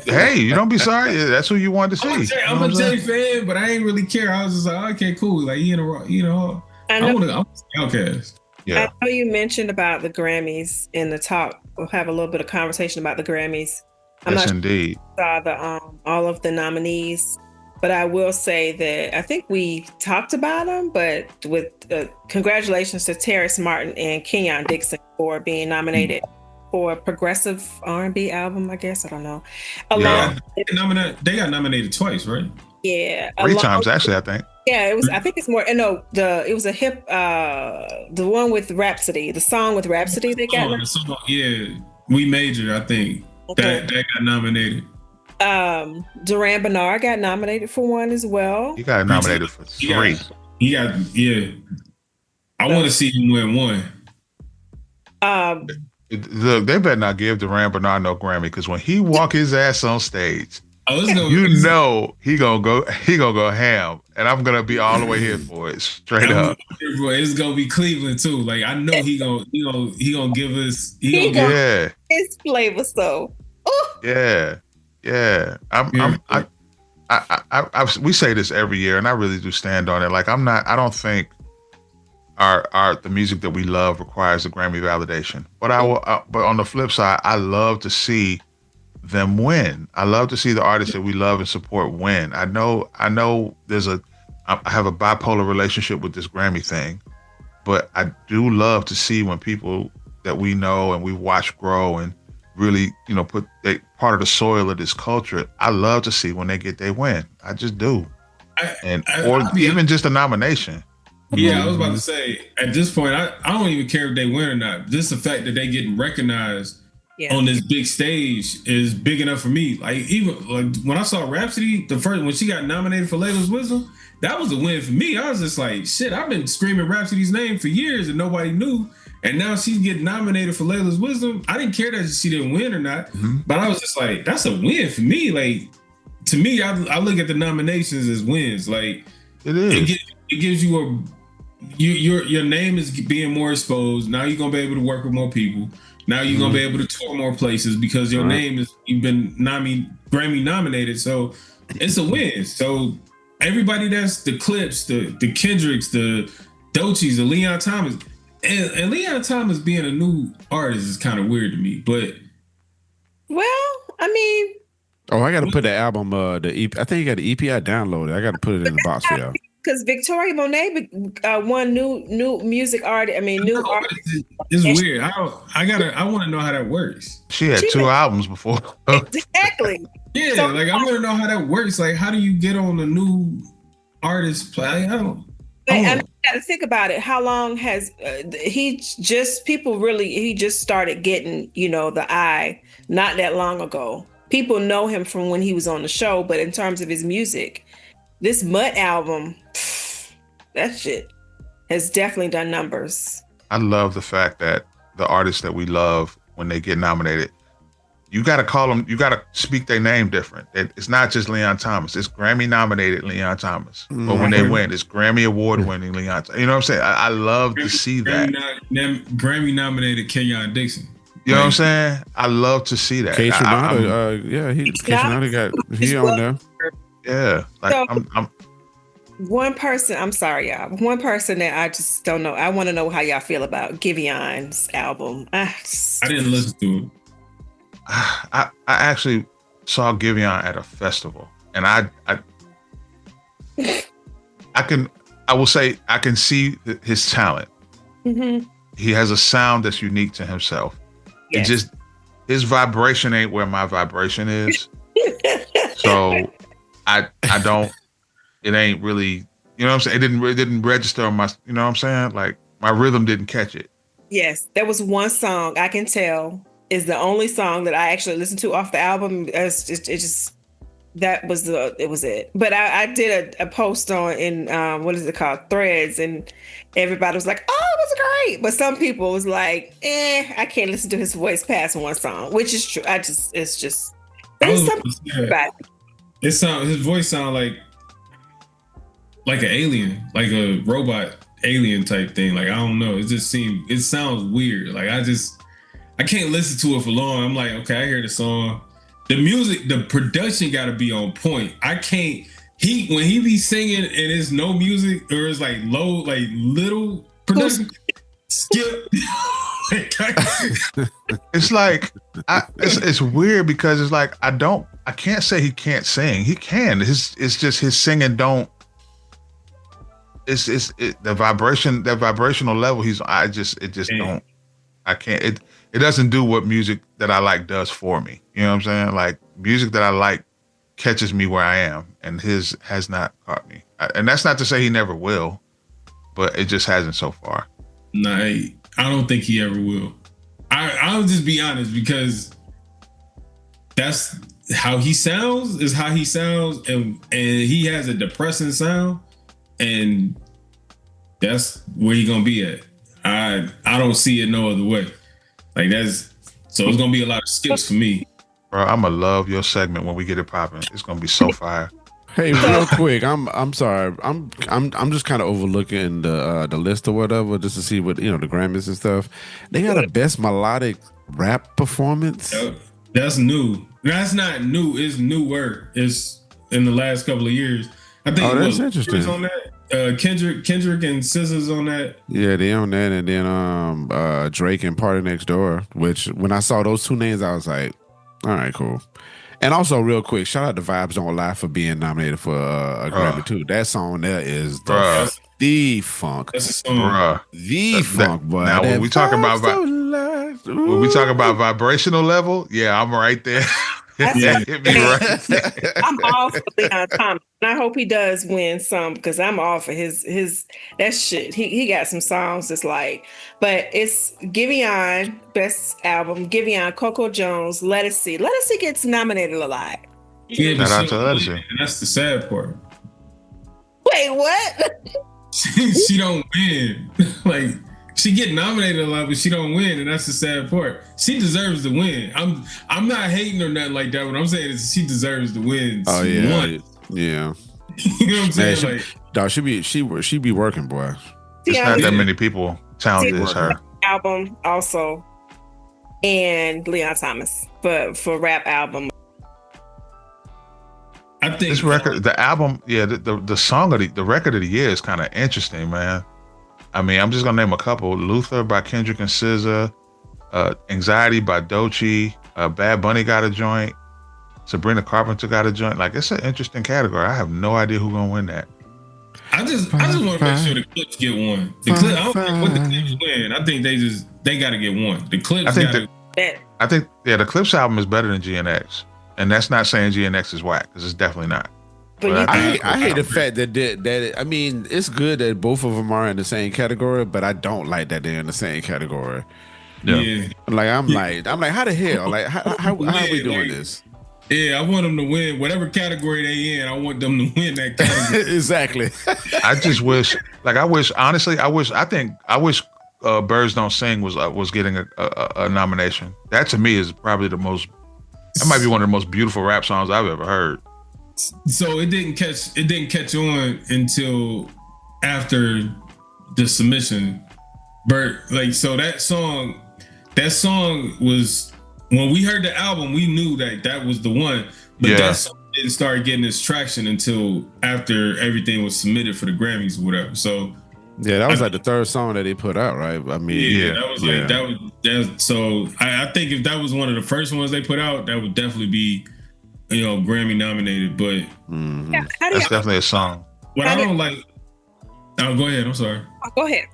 Speaker 2: Hey, you don't be sorry. That's who you wanted to see.
Speaker 4: I'm a Jay fan, but I ain't really care. I was just like, okay, cool. Like I want to see OutKast.
Speaker 2: Yeah.
Speaker 3: I know you mentioned about the Grammys in the talk. We'll have a little bit of conversation about the Grammys.
Speaker 2: Yes, indeed.
Speaker 3: Saw all of the nominees, but I will say that I think we talked about them. But with congratulations to Terrace Martin and Kenyon Dixon for being nominated for a progressive R&B album. I guess I don't know.
Speaker 4: They got nominated twice, right?
Speaker 3: Yeah,
Speaker 2: 3 times actually. I think.
Speaker 3: Yeah, it was. I think it's more. No, it was a hip. The one with Rhapsody, the song with Rhapsody. They got.
Speaker 4: We Major. I think that got nominated.
Speaker 3: Duran Bernard got nominated for one as well.
Speaker 2: He got nominated for 3.
Speaker 4: He got. I want to see him win one.
Speaker 2: Look, they better not give Duran Bernard no Grammy, because when he walk his ass on stage, he gonna go ham, and I'm gonna be all the way here for it, straight up.
Speaker 4: It's gonna be Cleveland too. Like I know he gonna give us
Speaker 3: his flavor. So
Speaker 2: yeah. We say this every year, and I really do stand on it. Like I don't think the music that we love requires a Grammy validation. But but on the flip side, I love to see them win. I love to see the artists that we love and support win. I know I have a bipolar relationship with this Grammy thing, but I do love to see when people that we know and we watch grow and really, put part of the soil of this culture. I love to see when they get their win. I just do. Even just a nomination.
Speaker 4: Yeah, I was about to say, at this point, I don't even care if they win or not. Just the fact that they getting recognized on this big stage is big enough for me. Like even when I saw Rhapsody, when she got nominated for Layla's Wisdom, that was a win for me. I was just like, shit, I've been screaming Rhapsody's name for years and nobody knew. And now she's getting nominated for Layla's Wisdom. I didn't care that she didn't win or not, but I was just like, that's a win for me. Like, to me, I look at the nominations as wins. Like,
Speaker 2: it is.
Speaker 4: It gives you your name is being more exposed. Now you're gonna be able to work with more people. Now you're gonna be able to tour more places because your name you've been Grammy nominated. So it's a win. So everybody that's the Clips, the Kendricks, the Doechis, the Leon Thomas. And Leon Thomas being a new artist is kind of weird to me, but
Speaker 3: I mean,
Speaker 5: I got to put the album, the EP. I think you got the EP I downloaded. I got to put it in the box for y'all.
Speaker 3: Because Victoria Monet won new music artist. I mean, new artist.
Speaker 4: It's weird. I want to know how that works.
Speaker 2: She had 2 albums before.
Speaker 3: Exactly.
Speaker 4: Yeah, so, I want to know how that works. Like, how do you get on a new artist play? I don't.
Speaker 3: I got to think about it. How long has he just started getting, the eye not that long ago. People know him from when he was on the show, but in terms of his music, this Mutt album, that shit has definitely done numbers.
Speaker 2: I love the fact that the artists that we love, when they get nominated, you got to call them, you got to speak their name different. It's not just Leon Thomas. It's Grammy nominated Leon Thomas. But when they win, it's Grammy award winning Leon Thomas. You know what I'm saying? I love to see that.
Speaker 4: Grammy nominated Kenyon Dixon.
Speaker 2: You know what I'm saying? I love to see that.
Speaker 5: Case Renata, he on there.
Speaker 2: Yeah, like so,
Speaker 3: One person, I'm sorry, y'all. One person that I just don't know. I want to know how y'all feel about Givion's album.
Speaker 4: I didn't listen to it.
Speaker 2: I actually saw Giveon at a festival, and I will say I can see his talent.
Speaker 3: Mm-hmm.
Speaker 2: He has a sound that's unique to himself.
Speaker 3: Yes.
Speaker 2: It just his vibration ain't where my vibration is. So I don't. It ain't really. You know what I'm saying? It didn't register on my. You know what I'm saying? Like my rhythm didn't catch it.
Speaker 3: Yes, there was one song I can tell is the only song that I actually listened to off the album. It was it. But I did a post in what is it called, Threads, and everybody was like, "Oh, it was great," but some people was like, I can't listen to his voice past one song," which is true. There's something about it.
Speaker 4: His voice sound like an alien, like a robot alien type thing. Like I don't know, it sounds weird. Like I can't listen to it for long. I'm like, okay, I hear the song. The music, the production got to be on point. I can't. When he be singing and it's no music or it's like low, like little production, skip.
Speaker 2: It's like it's weird because it's like I can't say he can't sing. He can. It's just his singing don't. The vibration, that vibrational level. Don't. I can't. It doesn't do what music that I like does for me. You know what I'm saying? Like music that I like catches me where I am, and his has not caught me. And that's not to say he never will, but it just hasn't so far.
Speaker 4: Nah, I don't think he ever will. I'll just be honest because that's how he sounds. Is how he sounds, and he has a depressing sound, and that's where he gonna be at. I don't see it no other way. Like so it's gonna be a lot of skips for me.
Speaker 2: Bro, I'm gonna love your segment when we get it popping. It's gonna be so fire.
Speaker 5: Hey, real quick, I'm sorry. I'm just kind of overlooking the list or whatever, just to see what the Grammys and stuff. They got a best melodic rap performance.
Speaker 4: That's new. That's not new. It's newer. It's in the last couple of years. I think
Speaker 5: that's interesting.
Speaker 4: On that. Kendrick and SZA's on that.
Speaker 5: Yeah, they on that, and then Drake and Party Next Door. Which when I saw those two names, I was like, all right, cool. And also, real quick, shout out to Vibes Don't Lie for being nominated for a Grammy too. That song there is the funk.
Speaker 4: That's a song.
Speaker 5: Funk, boy.
Speaker 2: Now when we talk about vibrational level, yeah, I'm right there. Hit me right there.
Speaker 3: I'm all for Leon Thomas. And I hope he does win some because I'm all for his that shit. He got some songs that's like, but it's Giveon, best album, Giveon, Coco Jones, Legacy. Legacy gets nominated a lot.
Speaker 4: Yeah,
Speaker 2: shout out to Legacy.
Speaker 4: And that's the sad part.
Speaker 3: Wait, what?
Speaker 4: She don't win. Like she get nominated a lot, but she don't win, and that's the sad part. She deserves to win. I'm not hating or nothing like that. What I'm saying is she deserves to win.
Speaker 5: Oh
Speaker 4: she won.
Speaker 5: Yeah.
Speaker 4: You know what I'm saying?
Speaker 5: She be working, boy.
Speaker 2: There's not that many people talented as her.
Speaker 3: Album also, and Leon Thomas, but for rap album.
Speaker 2: I think this record, the album, the song of the record of the year is kind of interesting, man. I mean, I'm just gonna name a couple: Luther by Kendrick and SZA, Anxiety by Doechii, Bad Bunny got a joint, Sabrina Carpenter got a joint. Like, it's an interesting category. I have no idea who's gonna win that.
Speaker 4: I just want to make sure the Clips get one. I don't think what the Clips win. I think they got to get one. The Clips.
Speaker 2: I think the Clips album is better than GNX, and that's not saying GNX is whack because it's definitely not.
Speaker 5: But I hate the fact that I mean, it's good that both of them are in the same category, but I don't like that they're in the same category.
Speaker 2: Yeah.
Speaker 5: Like I'm like, how the hell? Like how are we doing this?
Speaker 4: Yeah, I want them to win whatever category they in. I want them to win that category.
Speaker 5: Exactly.
Speaker 2: I just wish, I wish Birds Don't Sing was getting a nomination. That to me is probably that might be one of the most beautiful rap songs I've ever heard.
Speaker 4: So it didn't catch on until after the submission. So that song was, when we heard the album, we knew that was the one. But that song didn't start getting its traction until after everything was submitted for the Grammys or whatever. So
Speaker 5: Yeah, that was like the third song that they put out, right? I mean,
Speaker 4: that was like that. So I think if that was one of the first ones they put out, that would definitely be, Grammy nominated. But
Speaker 2: that's definitely a song.
Speaker 4: What I don't like. Oh, go ahead. I'm sorry.
Speaker 3: Go ahead.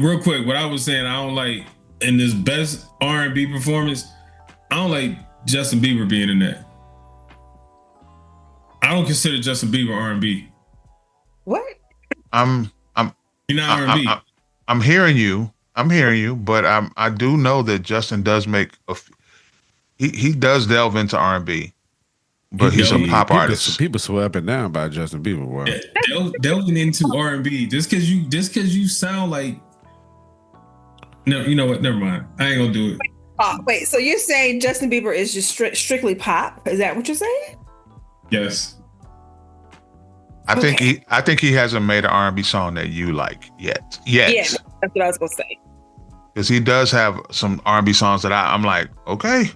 Speaker 4: Real quick, what I was saying, I don't like in this best R&B performance. I don't like Justin Bieber being in that. I don't consider Justin Bieber R&B.
Speaker 3: What?
Speaker 2: I'm
Speaker 4: You're not R&B.
Speaker 2: I'm hearing you, but I do know that Justin does make he does delve into R&B, but he's a pop artist.
Speaker 5: People swear up and down about Justin Bieber. Wow.
Speaker 4: Yeah, delving into R&B just because you sound like. No, you know what? Never mind. I ain't gonna do it.
Speaker 3: Wait. So you're saying Justin Bieber is just strictly pop? Is that what you're saying?
Speaker 4: Yes.
Speaker 2: I think he hasn't made an R&B song that you like yet.
Speaker 3: Yeah, that's what I was gonna say.
Speaker 2: Because he does have some R&B songs that I'm like, okay,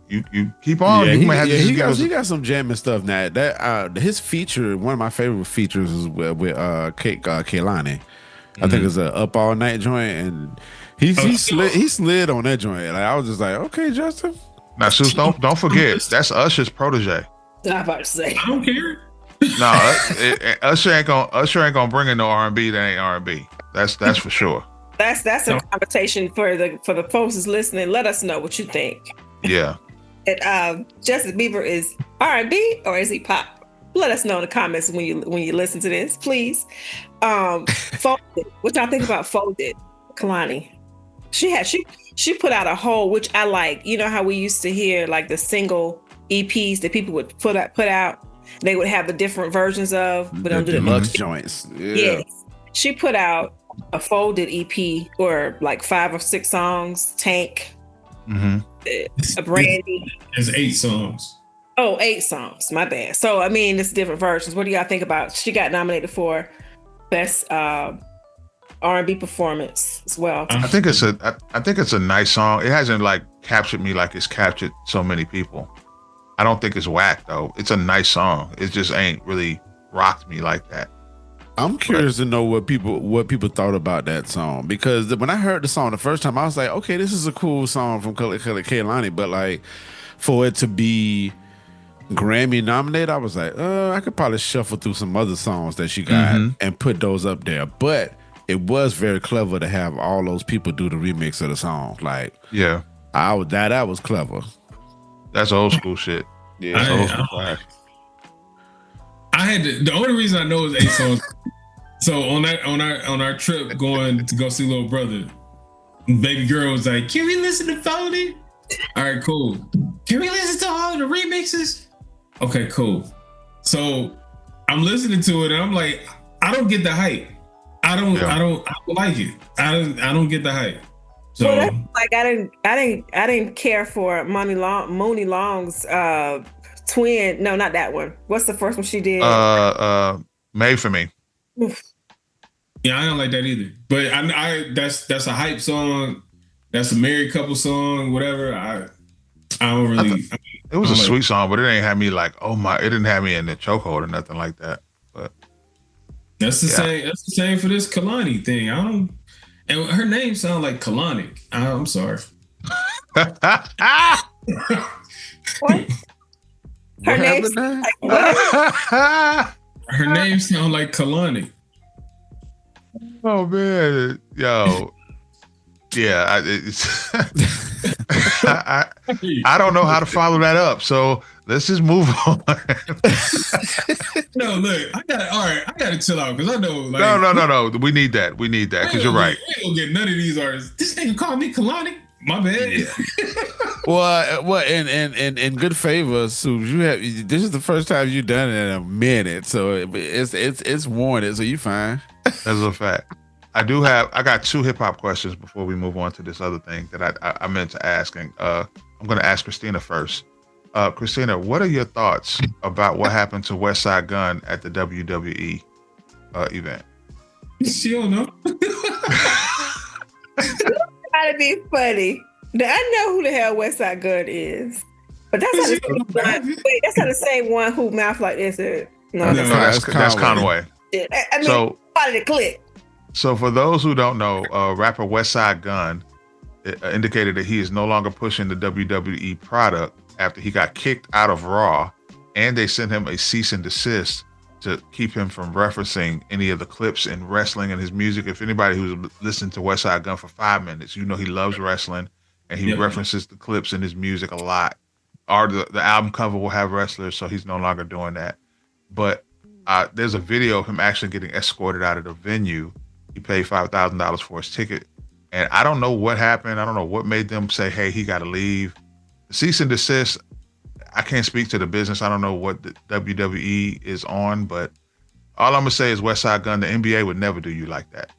Speaker 2: you keep on.
Speaker 5: Yeah, he got some jamming stuff now. That his feature, one of my favorite features is with Kehlani. I think it's a Up All Night joint, and he slid on that joint. Like I was just like, okay, Justin.
Speaker 2: Now, Seuss, don't forget that's Usher's protege.
Speaker 3: I'm about to say.
Speaker 4: I don't care.
Speaker 2: No, Usher ain't gonna bring in no R&B that ain't R&B. That's for sure.
Speaker 3: That's a conversation for the folks who's listening. Let us know what you think.
Speaker 2: Yeah.
Speaker 3: Justin Bieber is R&B or is he pop? Let us know in the comments when you listen to this, please. Folded. What y'all think about Folded? Kehlani. She put out a whole, which I like. You know how we used to hear like the single EPs that people would put out. They would have the different versions of, but
Speaker 5: the deluxe joints. Yeah.
Speaker 3: Yes. She put out a folded EP or like 5 or 6 songs. Tank. A Brandy.
Speaker 4: There's 8 songs.
Speaker 3: Oh, 8 songs. My bad. So I mean, it's different versions. What do y'all think about? She got nominated for best R&B performance as well.
Speaker 2: I think it's a nice song. It hasn't like captured me like it's captured so many people. I don't think it's whack though. It's a nice song. It just ain't really rocked me like that.
Speaker 5: I'm curious to know what people thought about that song, because when I heard the song the first time, I was like, okay, this is a cool song from Kehlani, but like for it to be Grammy nominated, I was like, I could probably shuffle through some other songs that she got and put those up there. But it was very clever to have all those people do the remix of the song. Like,
Speaker 2: yeah,
Speaker 5: that was clever.
Speaker 2: That's old school shit.
Speaker 5: Yeah,
Speaker 2: old school.
Speaker 4: I had the only reason I know is 8 songs. So on our trip going to go see little brother, baby girl was like, "Can we listen to Folded?" All right, cool. Can we listen to all the remixes? Okay, cool. So I'm listening to it and I'm like, I don't get the hype. I don't like it. I don't get the hype. So
Speaker 3: like I didn't care for Monie Long's twin. No, not that one. What's the first one she did?
Speaker 2: Made for Me.
Speaker 3: Oof.
Speaker 4: Yeah, I don't like that either. But I that's a hype song. That's a married couple song. Whatever. I don't really.
Speaker 2: It was a sweet song, but it ain't have me like, oh my! It didn't have me in the chokehold or nothing like that. But
Speaker 4: that's the same. That's the same for this Kehlani thing. I don't. And her name sounds like colonic. I'm sorry.
Speaker 3: What? Her name.
Speaker 4: Her name sounds like colonic.
Speaker 2: Oh man, yo, yeah. I don't know how to follow that up. So let's just move on.
Speaker 4: No, look, I gotta chill out because I know. Like,
Speaker 2: no. We need that because you're right.
Speaker 4: I ain't gonna get none of these artists. This nigga called me colonic. My bad.
Speaker 2: Yeah.
Speaker 5: Well, in good favor, Sue, this is the first time you've done it in a minute, so it's warranted, so you fine.
Speaker 2: That's a fact. I got 2 hip hop questions before we move on to this other thing that I meant to ask, and I'm going to ask Christina first. Christina, what are your thoughts about what happened to West Side Gun at the WWE event?
Speaker 4: She don't know.
Speaker 3: Gotta be funny. Now, I know who the hell West Side Gun is. But that's not the same one. Wait, that's not the same one who mouth like this. No,
Speaker 2: that's Conway.
Speaker 3: I mean,
Speaker 2: So
Speaker 3: part of the clip.
Speaker 2: So for those who don't know, rapper Westside Gunn indicated that he is no longer pushing the WWE product after he got kicked out of Raw, and they sent him a cease and desist to keep him from referencing any of the clips in wrestling and his music. If anybody who's listened to Westside Gunn for 5 minutes, you know he loves wrestling, and he references the clips in his music a lot. Or the album cover will have wrestlers, so he's no longer doing that. But there's a video of him actually getting escorted out of the venue. He paid $5,000 for his ticket. And I don't know what happened. I don't know what made them say, hey, he got to leave. The cease and desist, I can't speak to the business. I don't know what the WWE is on, but all I'm going to say is Westside Gunn, the NBA would never do you like that.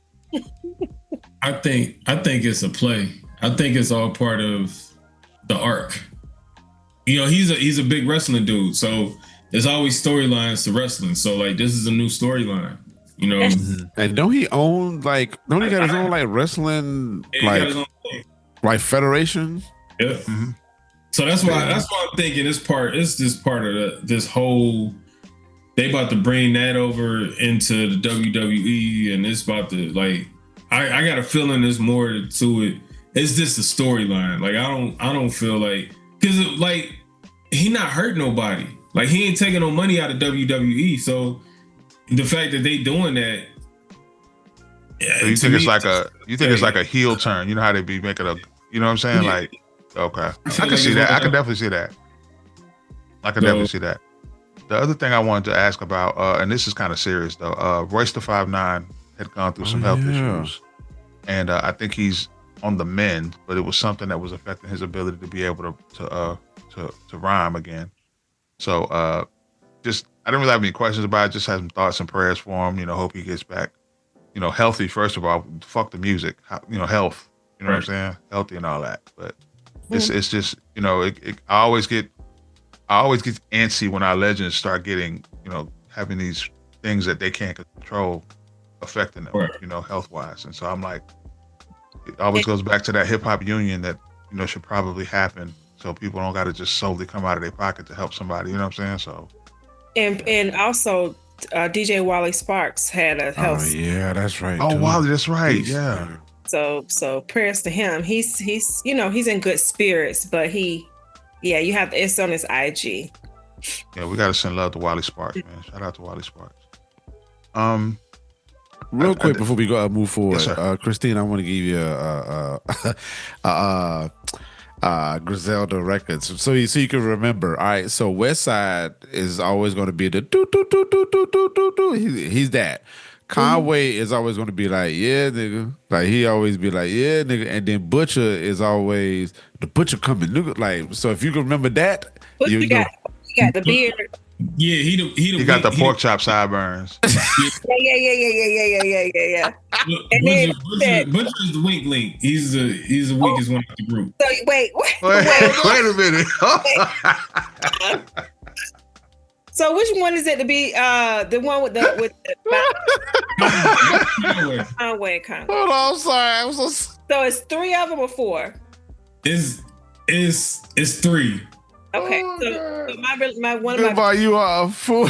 Speaker 4: I think it's a play. I think it's all part of the arc. You know, he's a big wrestling dude. So there's always storylines to wrestling. So like, this is a new storyline. You know,
Speaker 5: and don't he got his own like wrestling like federation?
Speaker 4: Yeah. Mm-hmm. So that's why I'm thinking this part of this whole, they about to bring that over into the WWE, and it's about to like, I got a feeling there's more to it. It's just a storyline. Like I don't feel like, because like he not hurt nobody. Like he ain't taking no money out of WWE. So the fact that they doing that,
Speaker 2: so you think it's like a heel turn? You know how they be making a, you know what I'm saying? Yeah. Like, okay, I can see that. I can definitely see that. Definitely see that. The other thing I wanted to ask about, and this is kind of serious though, Royce the 5'9" had gone through some health issues, and I think he's on the mend, but it was something that was affecting his ability to be able to rhyme again. So I didn't really have any questions about it. Just had some thoughts and prayers for him. You know, hope he gets back, you know, healthy. First of all, fuck the music. You know, health. You know what I'm saying? Healthy and all that. But it's just, you know, I always get antsy when our legends start getting, you know, having these things that they can't control affecting them, you know, health wise. And so I'm like, it always goes back to that hip hop union that, you know, should probably happen, so people don't got to just solely come out of their pocket to help somebody. You know what I'm saying? So. And
Speaker 3: also, DJ Wally Sparks had a health.
Speaker 5: Oh yeah, that's right.
Speaker 2: Oh, Wally, that's right. Yeah.
Speaker 3: So prayers to him. He's you know, he's in good spirits, but you have it's on his IG.
Speaker 2: Yeah, we gotta send love to Wally Sparks, man. Shout out to Wally Sparks.
Speaker 5: Real quick before we go move forward,
Speaker 2: yes,
Speaker 5: Christine, I want to give you Griselda records, so you can remember. All right, so Westside is always going to be the do do do do do do do do. He's that. Conway is always going to be like, yeah, nigga. Like he always be like, yeah, nigga. And then Butcher is always the Butcher coming, nigga. Like, so if you can remember that,
Speaker 3: you got the beard.
Speaker 4: Yeah, he
Speaker 2: got the pork chop sideburns.
Speaker 3: Yeah. And then
Speaker 4: Butcher is the weak link. He's the weakest one of the group.
Speaker 3: So wait
Speaker 2: a minute.
Speaker 3: So which one is it to be? The one with the Conway.
Speaker 5: Hold on, I'm sorry.
Speaker 3: So it's 3 of them or 4?
Speaker 4: It's 3.
Speaker 3: Okay, so my one of my
Speaker 5: you are a fool.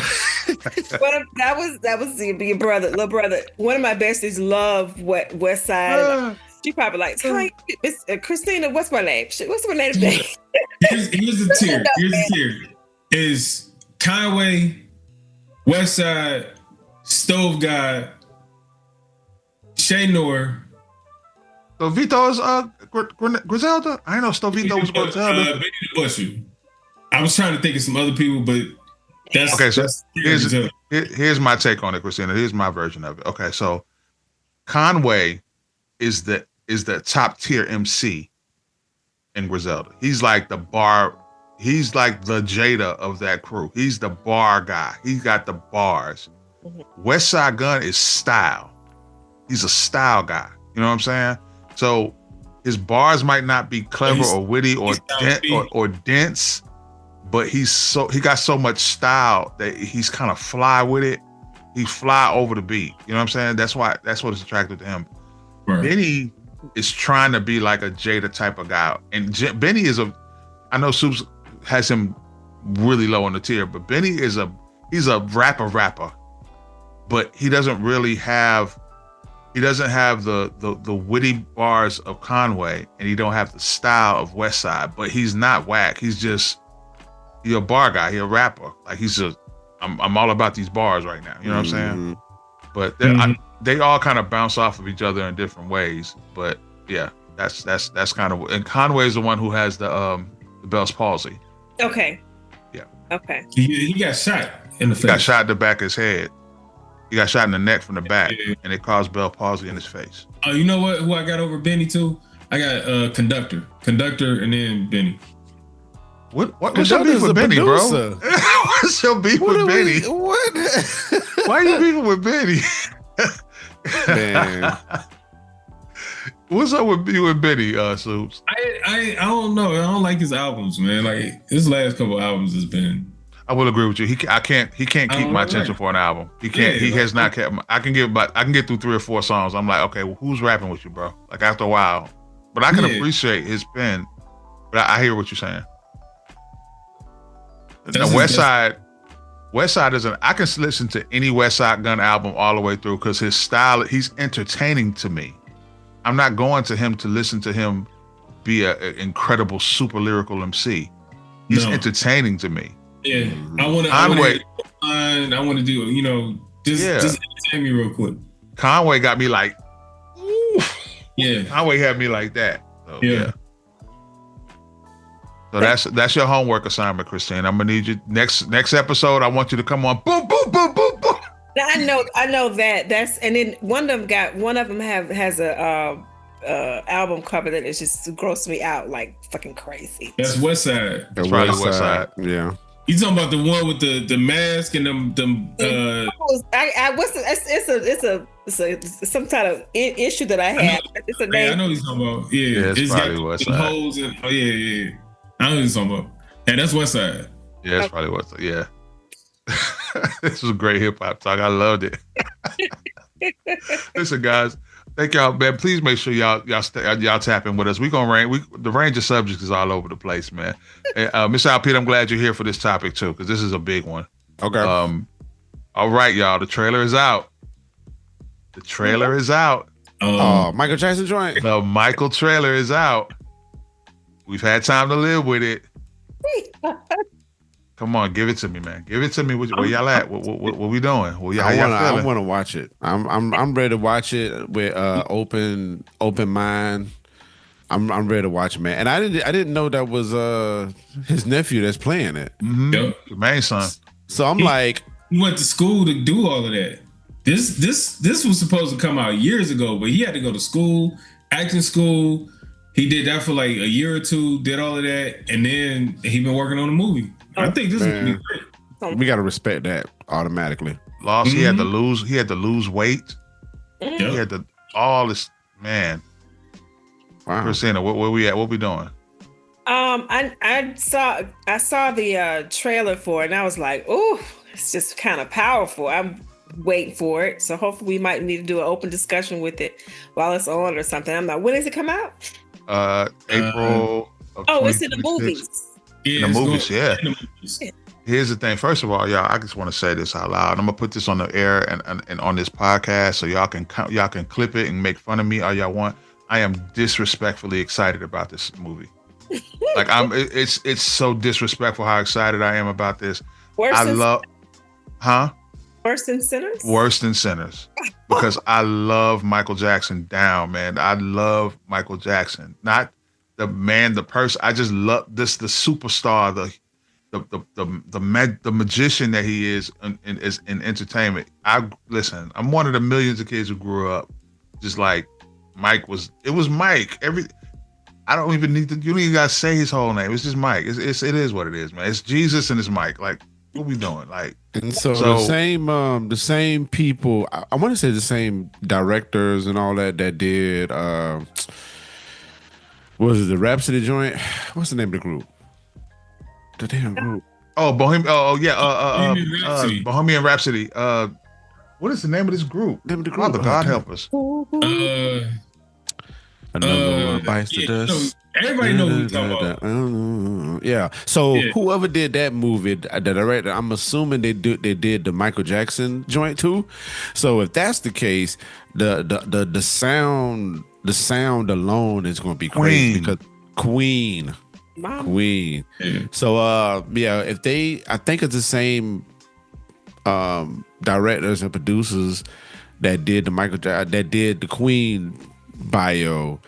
Speaker 3: that was your brother, little brother. One of my besties love West Side. She probably like, hi, it's Christina. What's my name? What's my name?
Speaker 4: Here's the tier. Is Conway, West Side, Stove God, Shay Noor.
Speaker 2: Stovito is Griselda? I know Stovito was Griselda.
Speaker 4: Benny the Busher. I was trying to think of some other people, but that's
Speaker 2: okay. So
Speaker 4: that's
Speaker 2: here's my take on it, Christina. Here's my version of it. Okay, so Conway is the top tier MC in Griselda. He's like the bar. He's like the Jada of that crew. He's the bar guy. He's got the bars. Westside Gunn is style. He's a style guy. You know what I'm saying? So his bars might not be clever or witty or dense, but he got so much style that he's kind of fly with it. He fly over the beat. You know what I'm saying? That's what is attractive to him. Right. Benny is trying to be like a Jada type of guy, and Benny is I know Soup's has him really low on the tier. But Benny he's a rapper, but he doesn't have the witty bars of Conway, and he don't have the style of Westside. But he's not whack. He's a bar guy. He's a rapper. Like I'm all about these bars right now. You know what I'm saying? But they all kind of bounce off of each other in different ways. But yeah, that's kind of. And Conway is the one who has the Bell's palsy.
Speaker 3: Okay.
Speaker 2: Yeah.
Speaker 3: Okay.
Speaker 4: He got shot in the face.
Speaker 2: He got shot in the back of his head. He got shot in the neck from the back, and it caused Bell palsy in his face.
Speaker 4: Oh, you know what? Who I got over Benny too? I got Conductor, and then Benny.
Speaker 2: What's your beef with Benny, bro? What's your beef with Benny?
Speaker 5: What?
Speaker 2: Why are you beefing with Benny?
Speaker 5: Man.
Speaker 2: What's up with you and Benny, Soups?
Speaker 4: I don't know. I don't like his albums, man. Like his last couple albums has been.
Speaker 2: I will agree with you. He can't keep my attention for an album. He can't. He has not kept. I can get through 3 or 4 songs. I'm like, okay, well, who's rapping with you, bro? Like after a while, but I can appreciate his pen. But I hear what you're saying. Now, Westside isn't. I can listen to any Westside Gun album all the way through because his style. He's entertaining to me. I'm not going to him to listen to him be an incredible super lyrical MC. He's entertaining to me.
Speaker 4: Yeah, I want to do, just entertain me real quick.
Speaker 2: Conway got me like, ooh.
Speaker 4: Yeah.
Speaker 2: Conway had me like that. So, yeah. So that's your homework assignment, Christine. I'm gonna need you next episode. I want you to come on. Boom, boom, boom, boom, boom.
Speaker 3: I know that. And then one of them has a album cover that is just grossed me out like fucking crazy.
Speaker 4: That's Westside.
Speaker 2: That's probably Westside.
Speaker 5: Yeah.
Speaker 4: You talking about the one with the mask and them
Speaker 3: it's some kind of issue that I have. It's a name.
Speaker 4: I know what he's talking about. Yeah,
Speaker 2: it's probably Westside.
Speaker 4: Holes and, yeah. I know what he's talking about. And that's Westside.
Speaker 2: Yeah, it's probably Westside. Yeah. This was great hip hop talk. I loved it. Listen, guys, thank y'all, man. Please make sure y'all tap in with us. The range of subjects is all over the place, man. Mr. Alpete, I'm glad you're here for this topic too, because this is a big one.
Speaker 5: Okay.
Speaker 2: All right, y'all. The trailer is out.
Speaker 5: Michael Jackson joint.
Speaker 2: The Michael trailer is out. We've had time to live with it. Come on, give it to me, man. Give it to me. Where y'all at? What we doing?
Speaker 5: I want to watch it. I'm ready to watch it with open mind. I'm ready to watch it, man. And I didn't know that was his nephew that's playing it.
Speaker 2: Mm-hmm. Yep. The main son.
Speaker 5: So I'm like,
Speaker 4: he went to school to do all of that. This was supposed to come out years ago, but he had to go to school, acting school. He did that for like a year or 2, did all of that, and then he been working on a movie. I think this is gonna be great.
Speaker 5: We gotta respect that automatically.
Speaker 2: Lost. Mm-hmm. He had to lose weight.
Speaker 3: Mm-hmm.
Speaker 2: He had to all this, man. Wow. Christina, where we at? What we doing?
Speaker 3: I saw the trailer for it, and I was like, "Ooh, it's just kind of powerful." I'm waiting for it, so hopefully we might need to do an open discussion with it while it's on or something. I'm like, when does it come out?
Speaker 2: April.
Speaker 3: It's in the movies.
Speaker 2: Yeah, in the movies, yeah. Here's the thing. First of all, y'all, I just want to say this out loud. I'm gonna put this on the air and on this podcast, so y'all can clip it and make fun of me all y'all want. I am disrespectfully excited about this movie. Like it's so disrespectful how excited I am about this. Worse than Sinners. Because I love Michael Jackson down, man. I love Michael Jackson. Not the man, the person. I just love the superstar, the magician that he is in entertainment. I'm one of the millions of kids who grew up just like Mike was. It was Mike. I don't even need to. You don't even gotta say his whole name. It's just Mike. It is what it is, man. It's Jesus and it's Mike. Like, what we doing? Like,
Speaker 5: and so the same people. I want to say the same directors and all that did. What was it, the Rhapsody joint? What's the name of the group? The damn group.
Speaker 2: Oh, Bohemian. Oh yeah. Bohemian Rhapsody. What is the name of this group?
Speaker 5: Name of the group.
Speaker 2: Father God help us.
Speaker 5: Another one bites the dust.
Speaker 4: Everybody know what we talking about.
Speaker 5: Yeah. So whoever did that movie, the director, I'm assuming they did the Michael Jackson joint too. So if that's the case, the sound alone is going to be crazy because Queen. Yeah. So if I think it's the same directors and producers that did the Queen bio.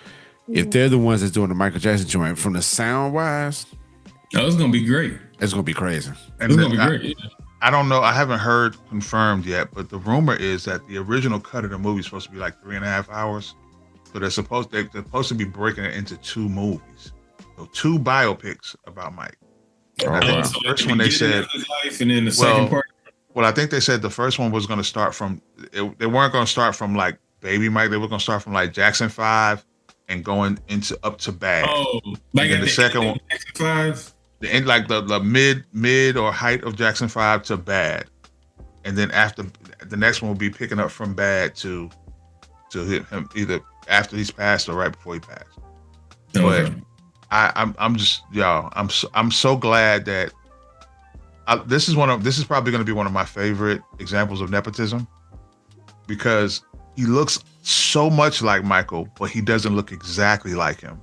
Speaker 5: If they're the ones that's doing the Michael Jackson joint, from the sound wise,
Speaker 4: it's gonna be great.
Speaker 5: It's gonna be crazy.
Speaker 2: And
Speaker 4: it's gonna be great.
Speaker 2: I don't know. I haven't heard confirmed yet, but the rumor is that the original cut of the movie is supposed to be like 3.5 hours. So they're supposed to be breaking it into 2 movies. So 2 biopics about Mike. I think the first one they said,
Speaker 4: life, and then the second part.
Speaker 2: Well, I think they said the first one was going to start from. They weren't going to start from like Baby Mike. They were going to start from like Jackson 5 and going up to Bad.
Speaker 4: Oh, like
Speaker 2: the second one,
Speaker 4: Jackson 5.
Speaker 2: The end, like the mid or height of Jackson 5 to Bad, and then after the next one will be picking up from Bad to him either after he's passed or right before he passed.
Speaker 4: Okay.
Speaker 2: But I'm just y'all. I'm so glad that this is probably going to be one of my favorite examples of nepotism, because he looks so much like Michael, but he doesn't look exactly like him.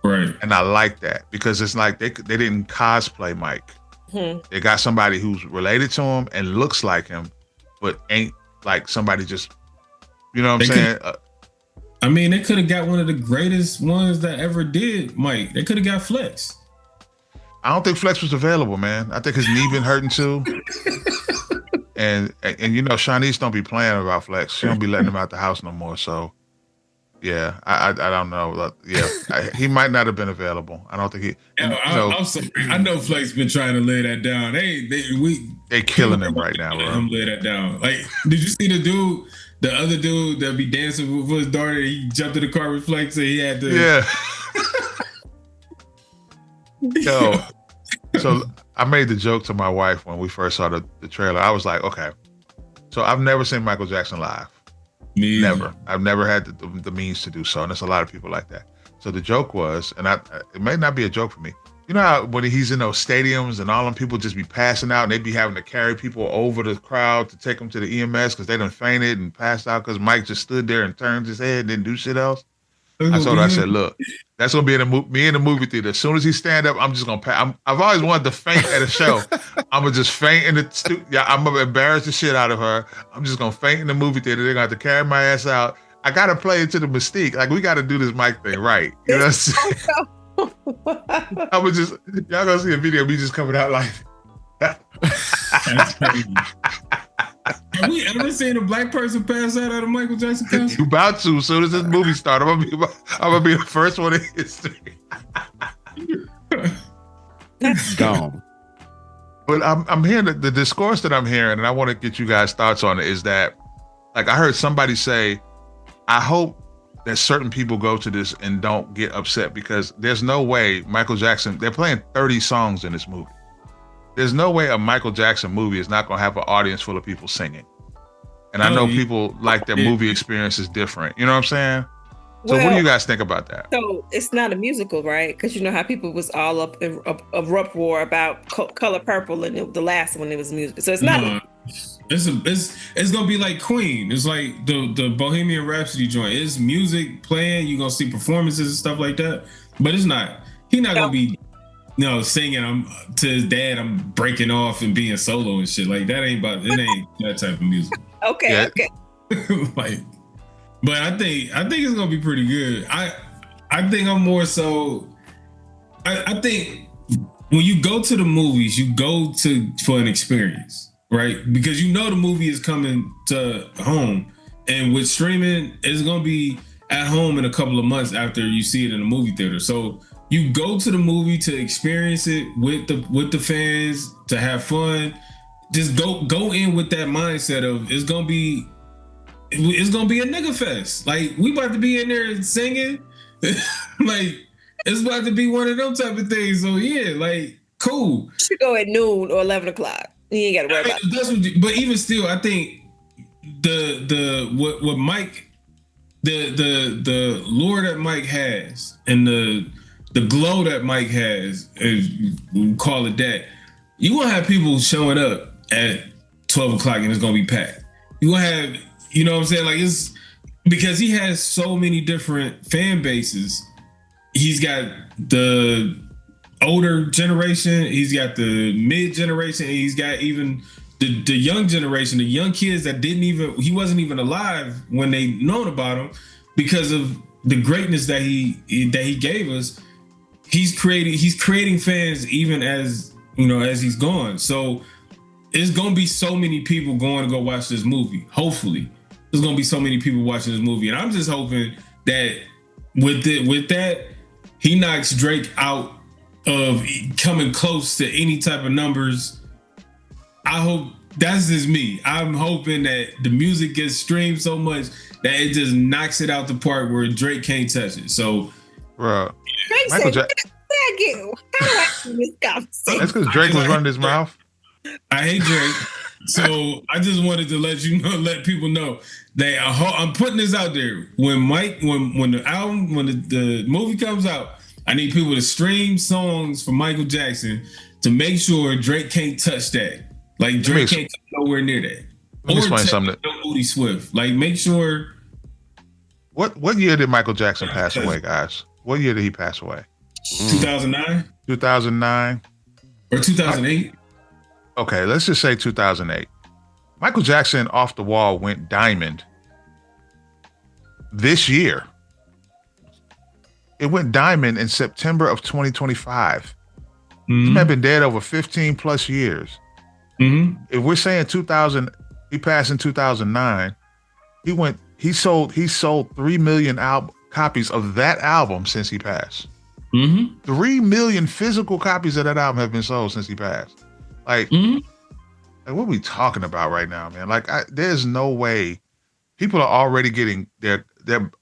Speaker 4: Right.
Speaker 2: And I like that, because it's like they didn't cosplay Mike. They got somebody who's related to him and looks like him, but ain't like somebody just, you know what I'm saying?
Speaker 4: I mean, they could have got one of the greatest ones that ever did Mike. They could have got Flex.
Speaker 2: I don't think Flex was available, man. I think his knee been hurting too. and you know, Shanice don't be playing about Flex. She don't be letting him out the house no more. So yeah, I don't know. He might not have been available. I don't think he.
Speaker 4: I'm sorry. I know Flex been trying to lay that down. They
Speaker 2: killing him right now, bro.
Speaker 4: Him lay that down. Like, did you see the other dude that be dancing with his daughter? He jumped in the car with Flex and he had to.
Speaker 2: Yeah. Yo, so I made the joke to my wife when we first saw the trailer. I was like, okay, so I've never seen Michael Jackson live.
Speaker 4: Me
Speaker 2: never. I've never had the means to do so, and there's a lot of people like that. So the joke was, and it may not be a joke for me. You know how when he's in those stadiums and all them people just be passing out and they be having to carry people over the crowd to take them to the EMS because they done fainted and passed out because Mike just stood there and turned his head and didn't do shit else. I said, look, that's gonna be me in the movie theater. As soon as he stand up, I'm just gonna I've always wanted to faint at a show. I'm gonna just faint in the I'm gonna embarrass the shit out of her. I'm just gonna faint in the movie theater. They're gonna have to carry my ass out. I gotta play into the mystique. Like, we gotta do this Mike thing right. You know what I'm saying? I was just, y'all gonna see a video of me just coming out like
Speaker 4: That's crazy. Have we ever seen a black person pass out at a Michael Jackson concert?
Speaker 2: You about to. As soon as this movie starts, I'm gonna be the first one in history.
Speaker 5: Gone.
Speaker 2: But I'm hearing the discourse that I'm hearing, and I want to get you guys' thoughts on it, is that, like, I heard somebody say, I hope that certain people go to this and don't get upset, because there's no way Michael Jackson, they're playing 30 songs in this movie. There's no way a Michael Jackson movie is not going to have an audience full of people singing. And I know people like their movie experience is different. You know what I'm saying? So what do you guys think about that?
Speaker 3: So it's not a musical, right? Because you know how people was all up in a uproar about Color Purple, and the last one, it was music. So it's not.
Speaker 4: It's gonna be like Queen. It's like the Bohemian Rhapsody joint. It's music playing. You're gonna see performances and stuff like that. But it's not. He's not gonna be, singing. To his dad. I'm breaking off and being solo and shit. Like, that ain't that type of music.
Speaker 3: Okay.
Speaker 4: Like, but I think it's gonna be pretty good. I think I'm more so. I think when you go to the movies, you go for an experience, right? Because the movie is coming to home, and with streaming, it's gonna be at home in a couple of months after you see it in the movie theater. So you go to the movie to experience it with the fans, to have fun. Just go in with that mindset of it's gonna be a nigga fest. Like, we about to be in there singing. Like, it's about to be one of them type of things. So yeah, like, cool.
Speaker 3: You should go at noon or 11 o'clock. You ain't got to worry about it.
Speaker 4: But even still, I think what Mike the lure that Mike has and the glow that Mike has, if we call it that, you gonna have people showing up at 12 o'clock and it's gonna be packed. You gonna have, you know what I'm saying? Like, it's because he has so many different fan bases. He's got the older generation, he's got the mid generation, and he's got even the young generation, the young kids that he wasn't even alive when they known about him, because of the greatness that he gave us. He's creating fans even as, you know, as he's gone. So it's gonna be so many people going to go watch this movie. Hopefully, there's gonna be so many people watching this movie, and I'm just hoping that with that, he knocks Drake out of coming close to any type of numbers. I hope that's just me. I'm hoping that the music gets streamed so much that it just knocks it out the park where Drake can't touch it. So,
Speaker 2: bro,
Speaker 3: Drake said, how do I do this conversation?
Speaker 2: That's because Drake was running his mouth.
Speaker 4: I hate Drake. So I just wanted to let people know that I'm putting this out there. When the movie comes out, I need people to stream songs from Michael Jackson to make sure Drake can't touch that. Like, Drake can't come nowhere near that.
Speaker 2: Let me explain something.
Speaker 4: Moody Swift. Like, make sure.
Speaker 2: What year did Michael Jackson pass away, guys? What year did he pass away?
Speaker 4: 2009?
Speaker 2: 2009.
Speaker 4: Or 2008?
Speaker 2: Okay, let's just say 2008. Michael Jackson Off the Wall went diamond this year. It went diamond in September of 2025. He may have been dead over 15 plus years.
Speaker 4: Mm-hmm.
Speaker 2: If we're saying 2000, he passed in 2009. He sold 3 million copies of that album since he passed. 3 million physical copies of that album have been sold since he passed. Like, like, what are we talking about right now, man? Like, there's no way. People are already getting they're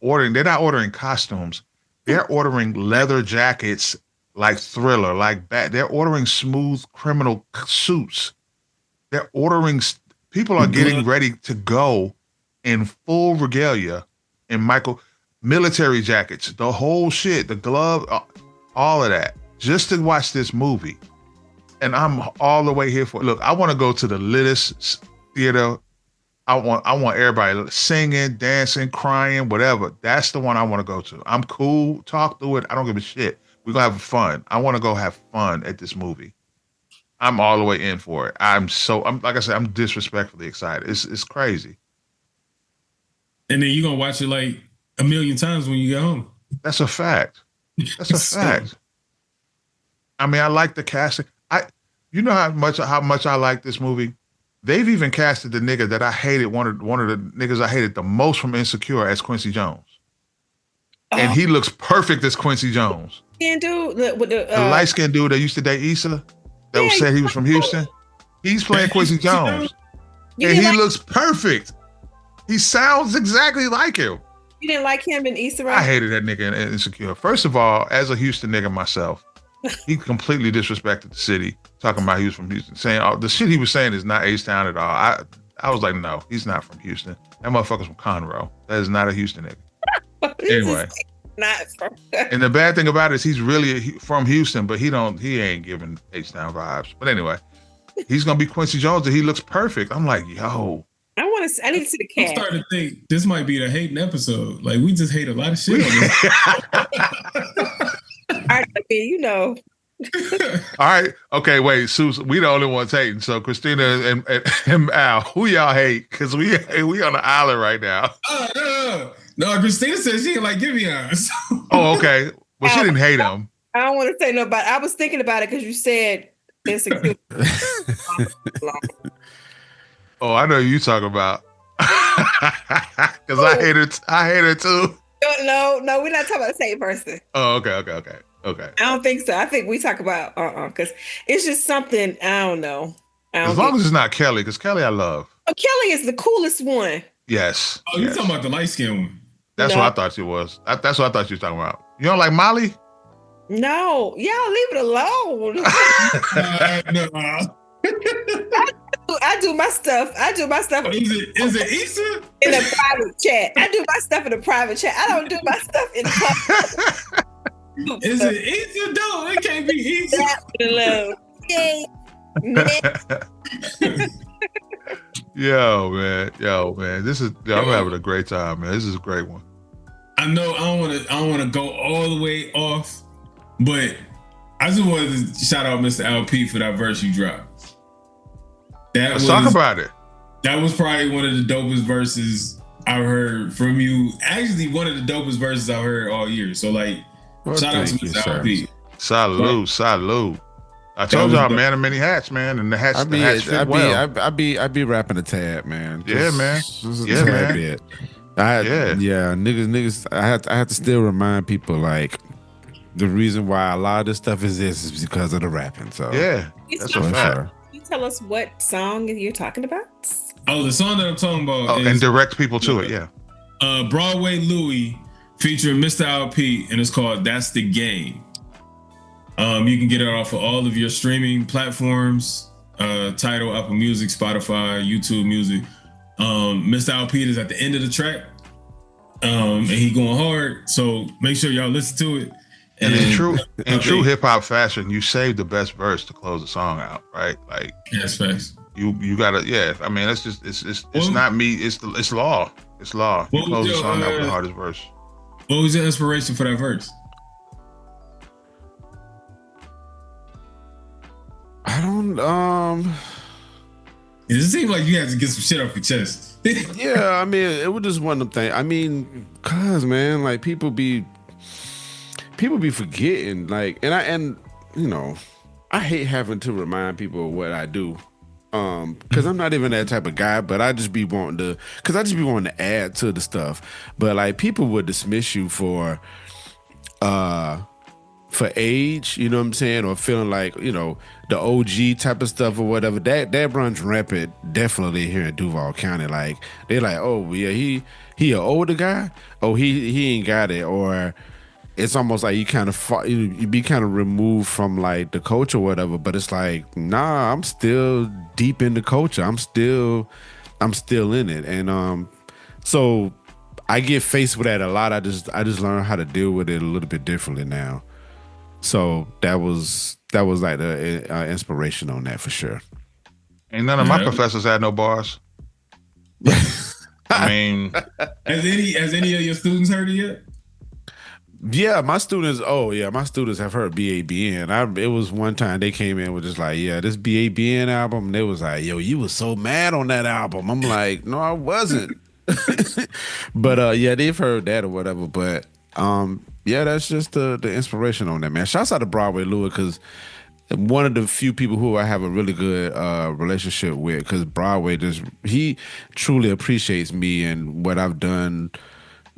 Speaker 2: ordering. They're not ordering costumes. They're ordering leather jackets like Thriller, like they're ordering smooth criminal suits. They're ordering. People are getting ready to go in full regalia in military jackets, the whole shit, the glove, all of that, just to watch this movie. And I'm all the way here for it. Look, I want to go to the littest theater. I want everybody singing, dancing, crying, whatever. That's the one I want to go to. I'm cool. Talk through it. I don't give a shit. We're going to have fun. I want to go have fun at this movie. I'm all the way in for it. I'm like I said, I'm disrespectfully excited. It's crazy.
Speaker 4: And then you're going to watch it like a million times when you get home.
Speaker 2: That's a fact. That's a fact. I mean, I like the casting. You know how much I like this movie? They've even casted the nigga that I hated, one of the niggas I hated the most from Insecure, as Quincy Jones. And he looks perfect as Quincy Jones. The light-skinned dude that used to date Issa, that said he was from Houston. He's playing Quincy Jones. And he looks perfect. He sounds exactly like him.
Speaker 3: You didn't like him in Issa, right?
Speaker 2: I hated that nigga in Insecure. First of all, as a Houston nigga myself, he completely disrespected the city, talking about he was from Houston, saying the shit he was saying is not H-Town at all. I was like, no, he's not from Houston. That motherfucker's from Conroe. That is not a Houston nigga. Anyway.
Speaker 3: Not from
Speaker 2: and the bad thing about it is he's really from Houston, but he ain't giving H-Town vibes. But anyway, he's going to be Quincy Jones and he looks perfect. I'm like, yo.
Speaker 3: I need to see the cast.
Speaker 4: I'm starting to think this might be the hating episode. Like, we just hate a lot of shit on this.
Speaker 3: I mean, you know.
Speaker 2: All right. Okay, wait. Susan, we the only ones hating. So Christina and Al, who y'all hate? Because we on the island right now.
Speaker 4: No, Christina says she didn't like Giveon.
Speaker 2: Oh, okay. Well, she didn't hate him.
Speaker 3: I don't want to say nobody. I was thinking about it because you said Insecure.
Speaker 2: Oh, I know who you talking about. Because I hate her too.
Speaker 3: No, we're not talking about the same person.
Speaker 2: Oh, okay.
Speaker 3: I don't think so. I think we talk about because it's just something, I don't know.
Speaker 2: As long as it's not Kelly, because Kelly I love.
Speaker 3: Oh, Kelly is the coolest one.
Speaker 2: Yes.
Speaker 4: Oh, you're talking about the light skinned one.
Speaker 2: That's what I thought she was. That's what I thought you were talking about. You don't like Molly?
Speaker 3: No, y'all leave it alone. I do my stuff.
Speaker 4: Is it Easter?
Speaker 3: In a private chat. I do my stuff in a private chat. I don't do my stuff in public.
Speaker 4: Is it Easter? No, it can't be Easter.
Speaker 2: Yo, man. I'm having a great time, man. This is a great one.
Speaker 4: I know I don't wanna go all the way off, but I just wanted to shout out Mr. LP for that verse you dropped.
Speaker 2: Let's talk about it.
Speaker 4: That was probably one of the dopest verses I've heard from you. Actually, one of the dopest verses I've heard all year. So like, shout out to Mr. LP.
Speaker 2: Salute. I told y'all, man, of many hats, man, and the hats fit well.
Speaker 5: I be rapping a tad, man.
Speaker 2: Just a tad
Speaker 5: bit. Niggas. I have to still remind people like the reason why a lot of this stuff exists is because of the rapping. So
Speaker 2: that's a fact.
Speaker 3: Can you tell us what song you're talking about?
Speaker 4: Oh, the song that I'm talking about is,
Speaker 2: and direct people to it. Yeah.
Speaker 4: Broadway Louie featuring Mr. LP, and it's called "That's the Game." You can get it off of all of your streaming platforms: Tidal, Apple Music, Spotify, YouTube Music. Mr. LP is at the end of the track, and he going hard. So make sure y'all listen to it.
Speaker 2: And in true hip hop fashion, you save the best verse to close the song out, right? Like
Speaker 4: that's facts.
Speaker 2: You gotta, I mean, it's just it's not me. It's law. It's law. You close the song out with the hardest verse.
Speaker 4: What was your inspiration for that verse?
Speaker 5: I don't.
Speaker 4: It seems like you had to get some shit off your chest.
Speaker 5: Yeah, I mean, it was just one of them things. I mean, cause man, like people be forgetting, like, and you know, I hate having to remind people of what I do, cause I'm not even that type of guy. But I just be wanting to add to the stuff. But like people would dismiss you for age, you know what I'm saying, or feeling like, you know, the OG type of stuff or whatever. That runs rampant definitely here in Duval County. Like they're like, oh yeah, he an older guy. Oh, he ain't got it. Or it's almost like you be kind of removed from like the culture or whatever. But it's like, nah, I'm still deep in the culture. I'm still in it. And so I get faced with that a lot. I just learned how to deal with it a little bit differently now. So that was like the inspiration on that for sure.
Speaker 2: Ain't none of my professors had no bars. I mean,
Speaker 4: has any of your students heard it yet?
Speaker 5: Yeah, my students have heard BABN. It was one time they came in with just like, yeah, this BABN album. And they was like, yo, you was so mad on that album. I'm like, no, I wasn't. But yeah, they've heard that or whatever. But yeah, that's just the inspiration on that, man. Shouts out to Broadway Louie, because one of the few people who I have a really good relationship with, because Broadway he truly appreciates me and what I've done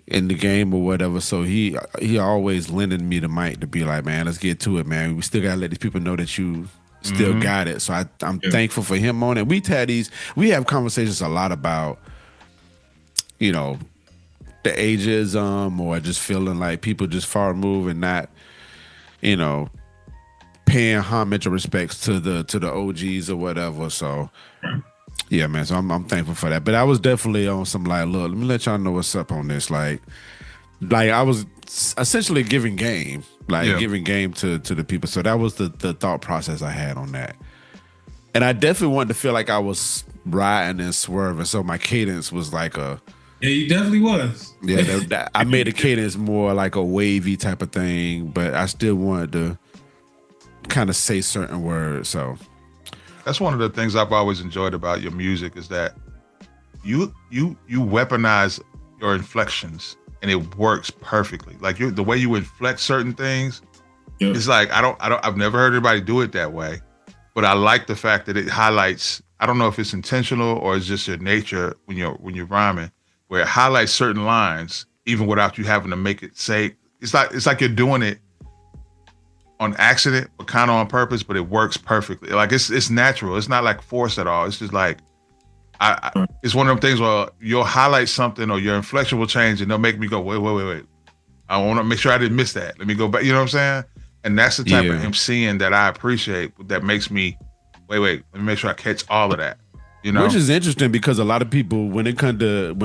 Speaker 5: in the game or whatever. So he always lending me the mic to be like, man, let's get to it, man. We still gotta let these people know that you still got it. So I'm thankful for him on it. We have conversations a lot about, you know, the ageism or just feeling like people just far removed and not, you know, paying homage or respects to the OGs or whatever. So yeah, man. So I'm thankful for that. But I was definitely on some like, look, let me let y'all know what's up on this. Like I was essentially giving game to the people. So that was the thought process I had on that. And I definitely wanted to feel like I was riding and swerving. So my cadence was like a...
Speaker 4: Yeah, you definitely was.
Speaker 5: Yeah, I made the cadence more like a wavy type of thing, but I still wanted to kind of say certain words. So
Speaker 2: that's one of the things I've always enjoyed about your music is that you weaponize your inflections and it works perfectly. Like the way you inflect certain things, it's like I've never heard anybody do it that way, but I like the fact that it highlights. I don't know if it's intentional or it's just your nature when you're rhyming, where it highlights certain lines even without you having to make it say. It's like you're doing it on accident, but kind of on purpose, but it works perfectly. Like it's natural. It's not like forced at all. It's just like it's one of them things where you'll highlight something or your inflection will change and they'll make me go, wait. I want to make sure I didn't miss that. Let me go back. You know what I'm saying? And that's the type of MCing that I appreciate. That makes me wait, let me make sure I catch all of that. You know,
Speaker 5: which is interesting because a lot of people, when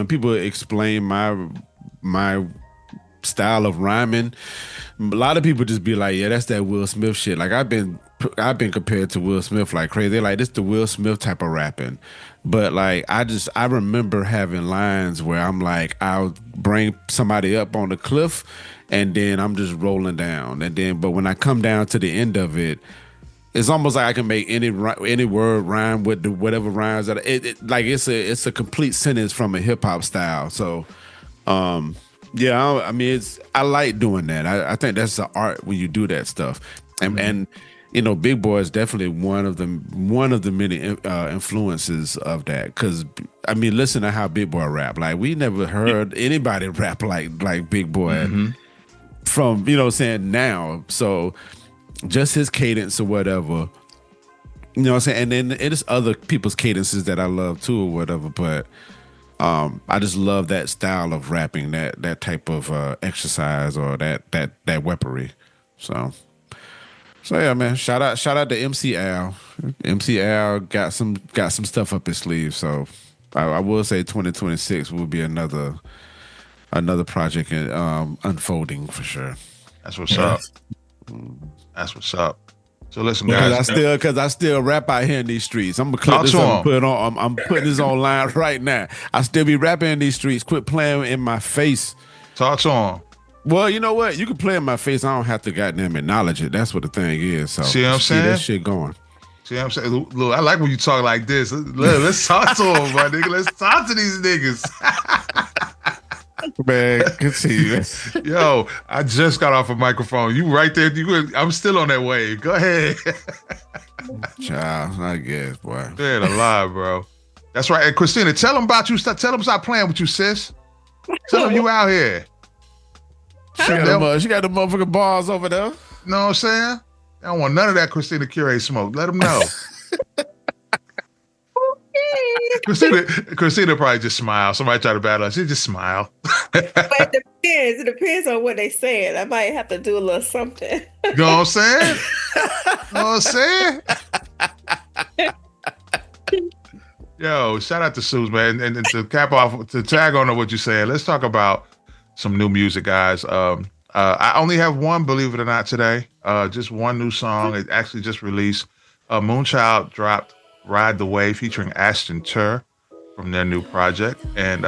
Speaker 5: people explain my style of rhyming, a lot of people just be like, yeah, that's that Will Smith shit. Like I've been compared to Will Smith like crazy. They're like, this the Will Smith type of rapping. But like I remember having lines where I'm like, I'll bring somebody up on the cliff and then I'm just rolling down. And then but when I come down to the end of it, it's almost like I can make any word rhyme with whatever rhymes that like it's a complete sentence from a hip hop style. So yeah, I mean I like doing that. I think that's the art when you do that stuff. And you know, Big Boy is definitely one of the many influences of that. Because I mean, listen to how Big Boy rap. Like we never heard anybody rap like Big Boy from, you know, saying now. So just his cadence or whatever, you know what I'm saying? And then it is other people's cadences that I love too or whatever. But I just love that style of rapping, that type of exercise or that weaponry. So yeah, man. Shout out to MC Al. MC Al got some stuff up his sleeve. So I will say 2026 will be another project unfolding for sure.
Speaker 2: That's what's up. That's what's up. So listen, guys.
Speaker 5: Because I still rap out here in these streets. I'm gonna clip this up and put it on. I'm putting this online right now. I still be rapping in these streets. Quit playing in my face.
Speaker 2: Talk to him.
Speaker 5: Well, you know what? You can play in my face. I don't have to goddamn acknowledge it. That's what the thing is. So
Speaker 2: see what I'm saying?
Speaker 5: That shit going.
Speaker 2: See what I'm saying? Look, I like when you talk like this. Let's talk to them, my nigga. Let's talk to these niggas.
Speaker 5: Man, good to see you.
Speaker 2: Yo, I just got off a microphone. You right there. I'm still on that wave. Go ahead.
Speaker 5: Child, I guess, boy.
Speaker 2: Dead alive, bro. That's right. And Christina, tell them about you. Tell them stop playing with you, sis. Tell them you out here.
Speaker 5: She got the motherfucking bars over there.
Speaker 2: You know what I'm saying? I don't want none of that Christina Curate smoke. Let them know. Christina probably just smile. Somebody try to battle her. She just smile.
Speaker 3: But it depends on what they said. I might have to do a little something.
Speaker 2: You know what I'm saying? You know what I'm saying? Yo, shout out to Suze, man. And to cap off, to tag on to what you said, let's talk about some new music, guys. I only have one, believe it or not, today. Just one new song. It actually just released. Moonchild dropped Ride the Wave featuring Ashton Tur from their new project. And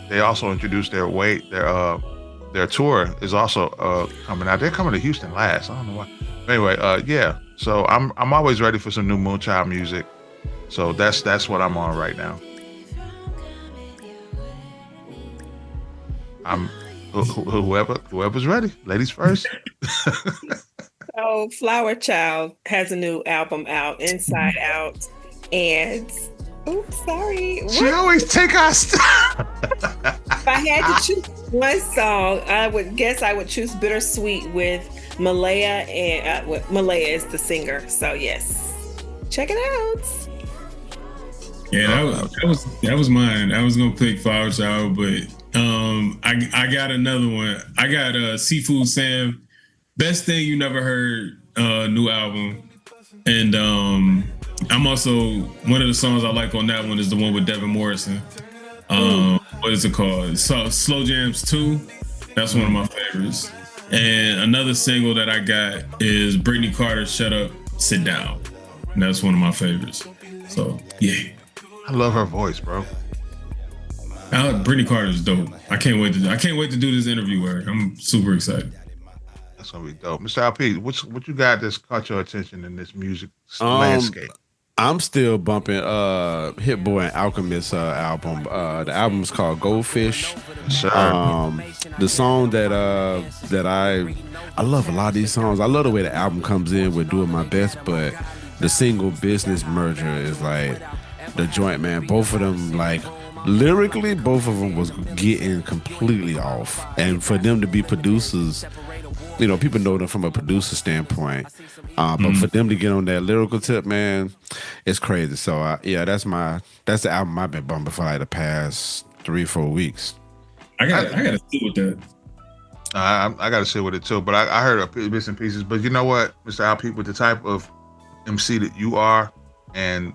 Speaker 2: they also introduced their tour is also coming out. They're coming to Houston last. I don't know why. But anyway, yeah. So I'm always ready for some new Moonchild music. So that's what I'm on right now. Whoever's ready. Ladies first.
Speaker 3: So Flower Child has a new album out, Inside Out. And oops, sorry.
Speaker 2: She always take us.
Speaker 3: If I had to choose one song, I would choose Bittersweet with Malaya, and Malaya is the singer. So yes, check it out.
Speaker 4: Yeah, that was mine. I was gonna pick Flower Child, but I got another one. I got Seafood Sam, Best Thing You Never Heard, new album, and I'm also, one of the songs I like on that one is the one with Devin Morrison. What is it called? Slow Jams 2. That's one of my favorites. And another single that I got is Brittany Carter's Shut Up, Sit Down. And that's one of my favorites. So, yeah.
Speaker 2: I love her voice, bro.
Speaker 4: Brittany Carter's dope. I can't wait to do this interview with her. I'm super excited.
Speaker 2: That's gonna be dope. Mr. LP, what you got that's caught your attention in this music landscape?
Speaker 5: I'm still bumping Hit Boy and Alchemist album. The album's called Goldfish.
Speaker 2: Sure.
Speaker 5: The song that I love a lot of these songs. I love the way the album comes in with Doing My Best, but the single Business Merger is like the joint, man. Both of them, like lyrically, both of them was getting completely off. And for them to be producers, you know, people know them from a producer standpoint. But for them to get on that lyrical tip, man, it's crazy. So yeah, that's the album I've been bumping for like the past 3-4 weeks.
Speaker 4: I gotta sit with that.
Speaker 2: I gotta sit with it too. But I heard bits and pieces. But you know what, Mr. LP, with the type of MC that you are, and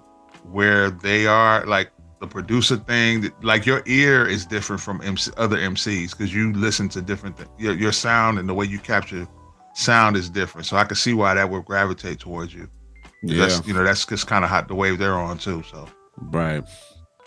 Speaker 2: where they are, like the producer thing, like your ear is different from other MCs because you listen to different things. Your sound and the way you capture sound is different. So I can see why that would gravitate towards you.
Speaker 5: Yeah.
Speaker 2: That's just kind of hot the wave they're on too. So
Speaker 5: Right.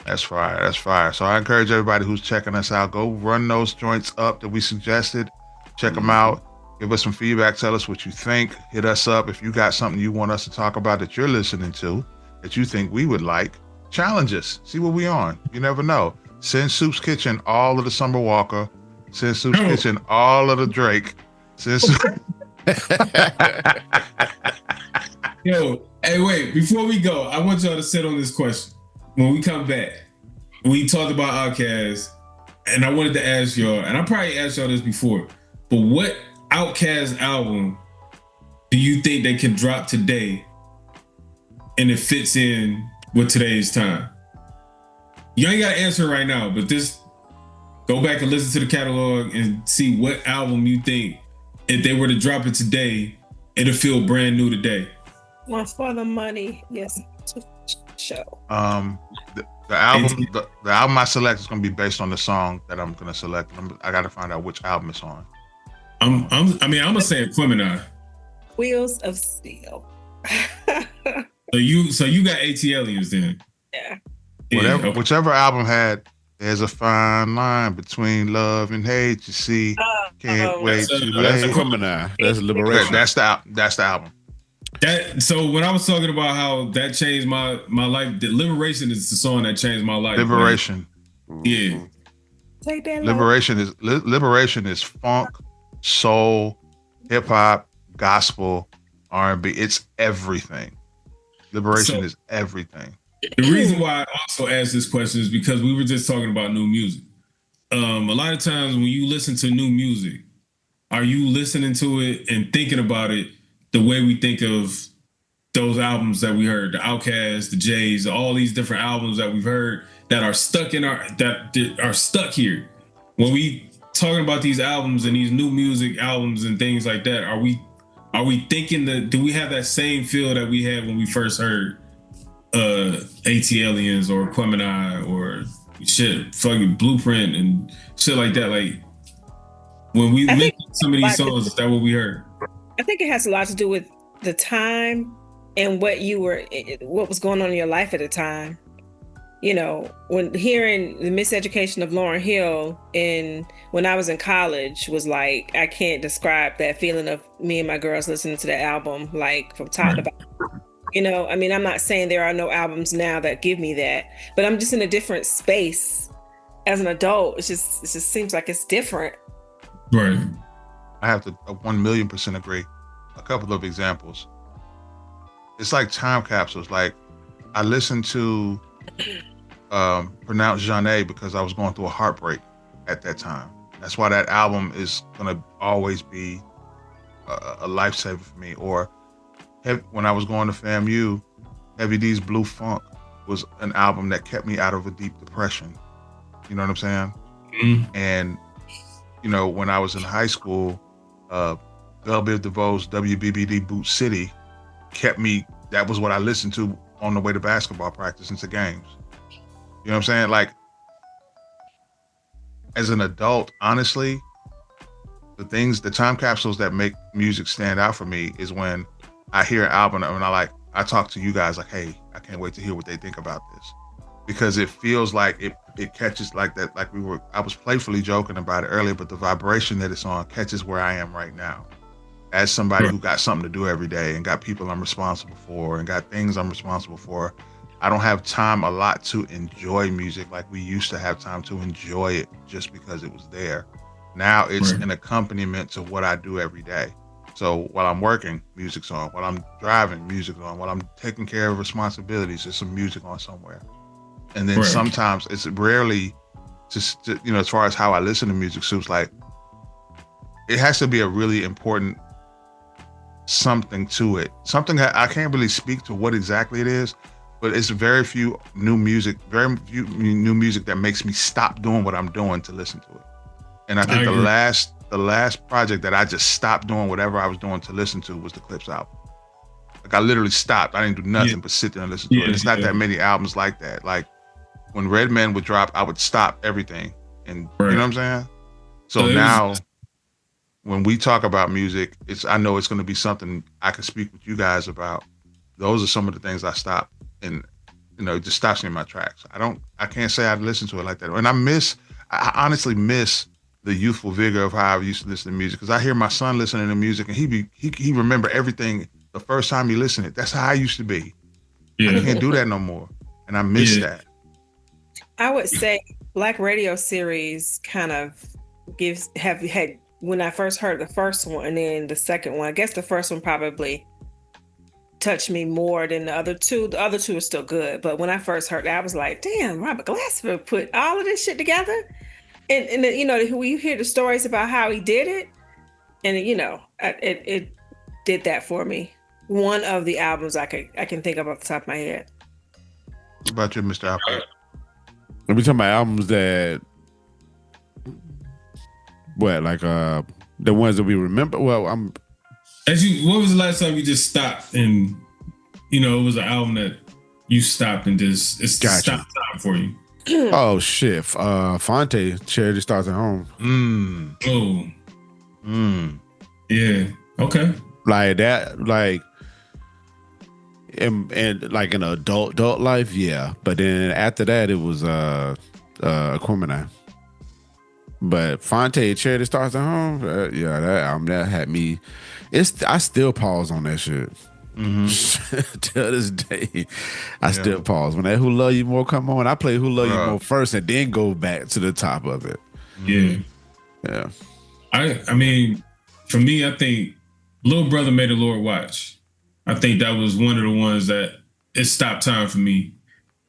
Speaker 2: that's fire. That's fire. So I encourage everybody who's checking us out, go run those joints up that we suggested. Check them out. Give us some feedback. Tell us what you think. Hit us up if you got something you want us to talk about that you're listening to that you think we would like. Challenge us. See what we on. You never know. Send Soup's Kitchen all of the Summer Walker. Send Soup's Kitchen all of the Drake. Send
Speaker 4: Yo, hey, wait, before we go, I want y'all to sit on this question. When we come back, we talked about OutKast, and I wanted to ask y'all, and I probably asked y'all this before, but what OutKast album do you think they can drop today and it fits in with today's time? You ain't got to answer right now, but just go back and listen to the catalog and see what album you think, if they were to drop it today, it'll feel brand new today.
Speaker 3: Well, for the money, yes. Show.
Speaker 2: The album I select is going to be based on the song that I'm going to select. I got to find out which album it's on.
Speaker 4: I'm gonna say Qurators.
Speaker 3: Wheels of Steel.
Speaker 4: So you got ATLiens then?
Speaker 3: Yeah.
Speaker 2: Whichever album had "There's a Fine Line Between Love and Hate." You see, can't wait to
Speaker 5: That's
Speaker 2: late.
Speaker 5: Qurators. That's Liberation.
Speaker 2: That's the album.
Speaker 4: So when I was talking about how that changed my life, the Liberation is the song that changed my life.
Speaker 2: Liberation.
Speaker 4: Man. Yeah.
Speaker 3: Take that.
Speaker 2: Liberation is funk, soul, hip hop, gospel, R&B. It's everything. Liberation is everything.
Speaker 4: The reason why I also asked this question is because we were just talking about new music. A lot of times when you listen to new music, are you listening to it and thinking about it the way we think of those albums that we heard, the OutKast, the Jays, all these different albums that we've heard that are stuck are stuck here? When we talking about these albums and these new music albums and things like that, are we thinking do we have that same feel that we had when we first heard ATLiens or Qurators or shit, fucking Blueprint and shit like that? Like when we mention some of these songs, is that what we heard?
Speaker 3: I think it has a lot to do with the time and what was going on in your life at the time. You know, when hearing the Miseducation of Lauryn Hill when I was in college was like, I can't describe that feeling of me and my girls listening to that album, like from top to bottom. You know, I mean, I'm not saying there are no albums now that give me that, but I'm just in a different space as an adult. It just seems like it's different.
Speaker 4: Right.
Speaker 2: I have to 1,000,000% agree. A couple of examples. It's like time capsules. Like I listened to Pronounced Jeanne because I was going through a heartbreak at that time. That's why that album is gonna always be a lifesaver for me. Or when I was going to FAMU, Heavy D's Blue Funk was an album that kept me out of a deep depression. You know what I'm saying?
Speaker 4: Mm-hmm.
Speaker 2: And you know, when I was in high school, Belle Biv DeVoe's WBBD Boot City kept me. That was what I listened to on the way to basketball practice and to games. You know what I'm saying? Like, as an adult, honestly, the time capsules that make music stand out for me is when I hear an album and I talk to you guys like, hey, I can't wait to hear what they think about this. Because it feels like it catches like that, like I was playfully joking about it earlier, but the vibration that it's on catches where I am right now. As somebody who got something to do every day and got people I'm responsible for and got things I'm responsible for, I don't have time a lot to enjoy music like we used to have time to enjoy it just because it was there. Now it's an accompaniment to what I do every day. So while I'm working, music's on. While I'm driving, music's on. While I'm taking care of responsibilities, there's some music on somewhere. And then sometimes it's rarely just, you know, as far as how I listen to music, Soup's like, it has to be a really important something to it. Something that I can't really speak to what exactly it is, but it's very few new music that makes me stop doing what I'm doing to listen to it. And I think the last project that I just stopped doing whatever I was doing to listen to was the Clips album. Like I literally stopped. I didn't do nothing but sit there and listen to it. It's not that many albums like that. Like when Redman would drop, I would stop everything, and you know what I'm saying. So now, when we talk about music, I know it's going to be something I can speak with you guys about. Those are some of the things I stop, and it just stops me in my tracks. I can't say I listen to it like that. And I honestly miss the youthful vigor of how I used to listen to music, because I hear my son listening to music, and he remember everything the first time he listened to it. That's how I used to be. I can't do that no more, and I miss that.
Speaker 3: I would say Black Radio series kind of have had, when I first heard the first one and then the second one, I guess the first one probably touched me more than the other two. The other two are still good, but when I first heard that, I was like, damn, Robert Glasper put all of this shit together. And we hear the stories about how he did it, and it did that for me. One of the albums I can think of off the top of my head.
Speaker 2: What about you, Mr. Alfred?
Speaker 5: Are we talking about albums that, the ones that we remember? Well,
Speaker 4: when was the last time you just stopped and, it was an album that you stopped and just stopped time for you?
Speaker 5: Oh shit! Fonte, Charity Starts at Home.
Speaker 4: Yeah. Okay.
Speaker 5: Like that, like, and like in adult life, yeah. But then after that, it was Aquemini. But Fonte, Charity Starts at Home, that album that had me. I still pause on that shit. Till this day, I still pause when that "Who Love You More" come on. I play "Who Love You More" first, and then go back to the top of it. Yeah.
Speaker 4: I mean, for me, I think "Little Brother May the Lord Watch." I think that was one of the ones that it stopped time for me.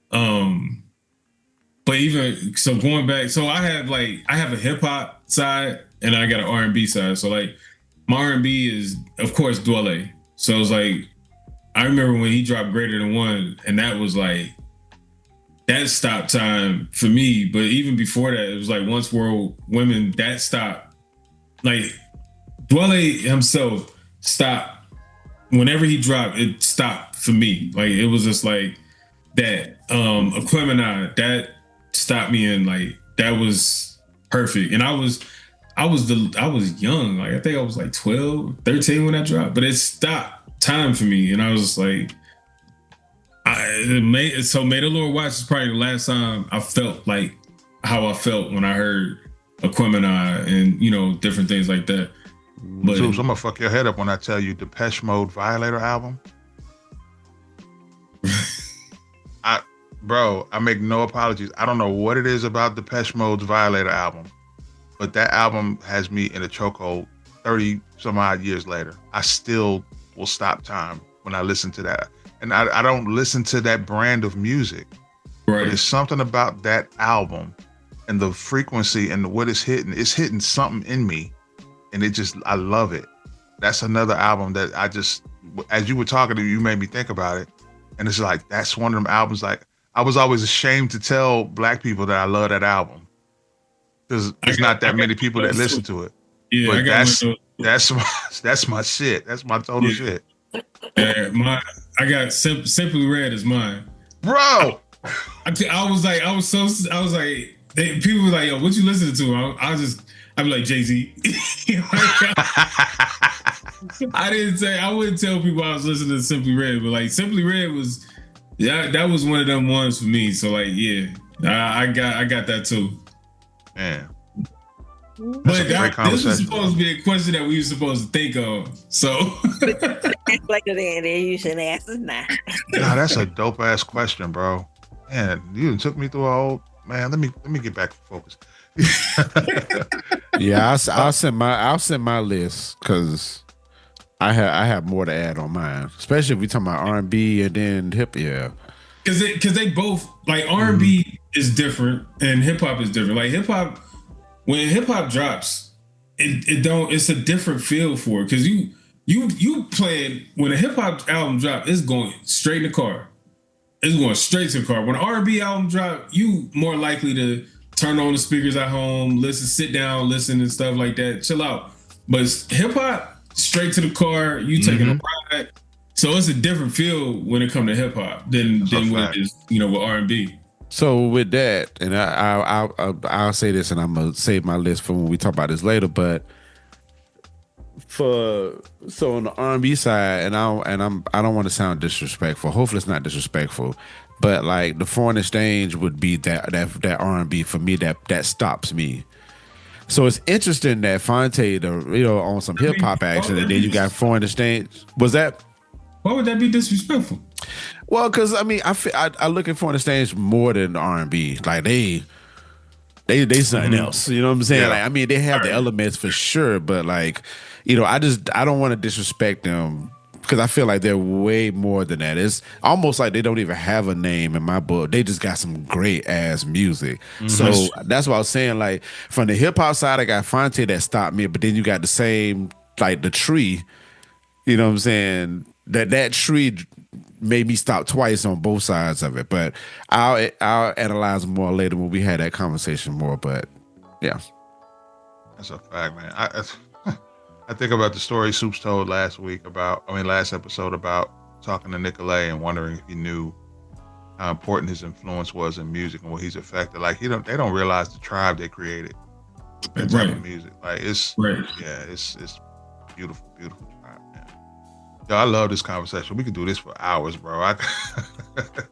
Speaker 4: But even so, going back, so I have a hip hop side and I got an R&B side. So like my R&B is, of course, Dwele. So it's like, I remember when he dropped Greater Than One, and that was like, that stopped time for me. But even before that, it was like Once World Women, that stopped. Like Dwele himself stopped. Whenever he dropped, it stopped for me. Like it was just like that. Aquemini, that stopped me, and like that was perfect. And I was young. Like I think I was like 12, 13 when that dropped. But it stopped time for me, and I was like, May the Lord Watch is probably the last time I felt like how I felt when I heard Aquemini and different things like that. But
Speaker 2: Zeus, I'm gonna fuck your head up when I tell you Depeche Mode Violator album. I make no apologies. I don't know what it is about Depeche Mode's Violator album, but that album has me in a chokehold 30 some odd years later. I still will stop time when I listen to that. And I don't listen to that brand of music. Right. But there's something about that album and the frequency and what it's hitting something in me. And I love it. That's another album that as you were talking to me, you made me think about it. And it's like, that's one of them albums, like, I was always ashamed to tell Black people that I love that album. Because there's not that many people that listen to it.
Speaker 4: Yeah,
Speaker 2: but that's my shit. That's my total shit.
Speaker 4: Yeah, I got Simply Red as mine.
Speaker 2: Bro!
Speaker 4: I was like, people were like, yo, what you listening to? I'd be like, Jay-Z. I wouldn't tell people I was listening to Simply Red, but like Simply Red was, that was one of them ones for me. So like, yeah, I got that too.
Speaker 2: Man.
Speaker 4: But this was supposed to be a question that we were supposed to think of. So
Speaker 6: you should ask us now.
Speaker 2: Nah, that's a dope ass question, bro. Man, you took me through a whole man. Let me get back to focus.
Speaker 5: Yeah, I'll send my list because I have more to add on mine, especially if we talking about R&B and then hip. Yeah,
Speaker 4: because they both, like, R&B is different and hip hop is different. Like hip hop, when hip hop drops, it's a different feel for it, because you playing, when a hip hop album drop, it's going straight in the car. It's going straight to the car. When an R&B album drop, you more likely to turn on the speakers at home, sit down, listen and stuff like that, chill out. But hip hop, straight to the car, you taking a ride, So it's a different feel when it comes to hip hop than when it is, with R&B.
Speaker 5: So with that, and I'll say this, and I'm gonna save my list for when we talk about this later. But so on the R&B side, and I don't want to sound disrespectful. Hopefully, it's not disrespectful. But like the Foreign Exchange would be that R&B for me that stops me. So it's interesting that Fonte, on some hip hop action, and then you got Foreign Exchange. Was that?
Speaker 4: Why would that be disrespectful?
Speaker 5: Well, because I look at Foreign Exchange more than R&B. Like they something else. You know what I'm saying?
Speaker 2: Yeah.
Speaker 5: Like they have the elements for sure, but like, I don't want to disrespect them because I feel like they're way more than that. It's almost like they don't even have a name in my book. They just got some great ass music. So that's what I was saying. Like from the hip hop side, I got Fonte that stopped me, but then you got the same, like the tree. You know what I'm saying? That tree made me stop twice on both sides of it. But I'll analyze more later when we had that conversation more. But yeah,
Speaker 2: that's a fact, man. I think about the story Soups told last episode about talking to Nicolay and wondering if he knew how important his influence was in music and what he's affected. Like they don't realize the tribe they created. That type of music, like it's beautiful, beautiful tribe, man. Yo, I love this conversation. We could do this for hours, bro.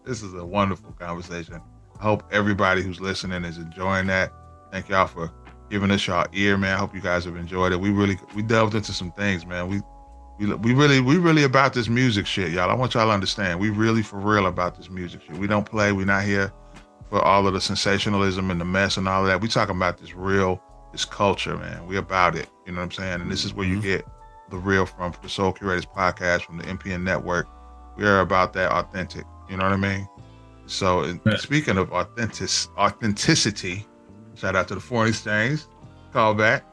Speaker 2: This is a wonderful conversation. I hope everybody who's listening is enjoying that. Thank y'all for giving us your ear, man. I hope you guys have enjoyed it. We delved into some things, man. We really about this music shit, y'all. I want y'all to understand. We really for real about this music shit. We don't play. We're not here for all of the sensationalism and the mess and all of that. We talking about this culture, man. We about it. You know what I'm saying? And this is where you get the real from the Soul Curators podcast from the MPN network. We are about that authentic. You know what I mean? So speaking of authenticity, shout out to the Foreign Exchange. Call back.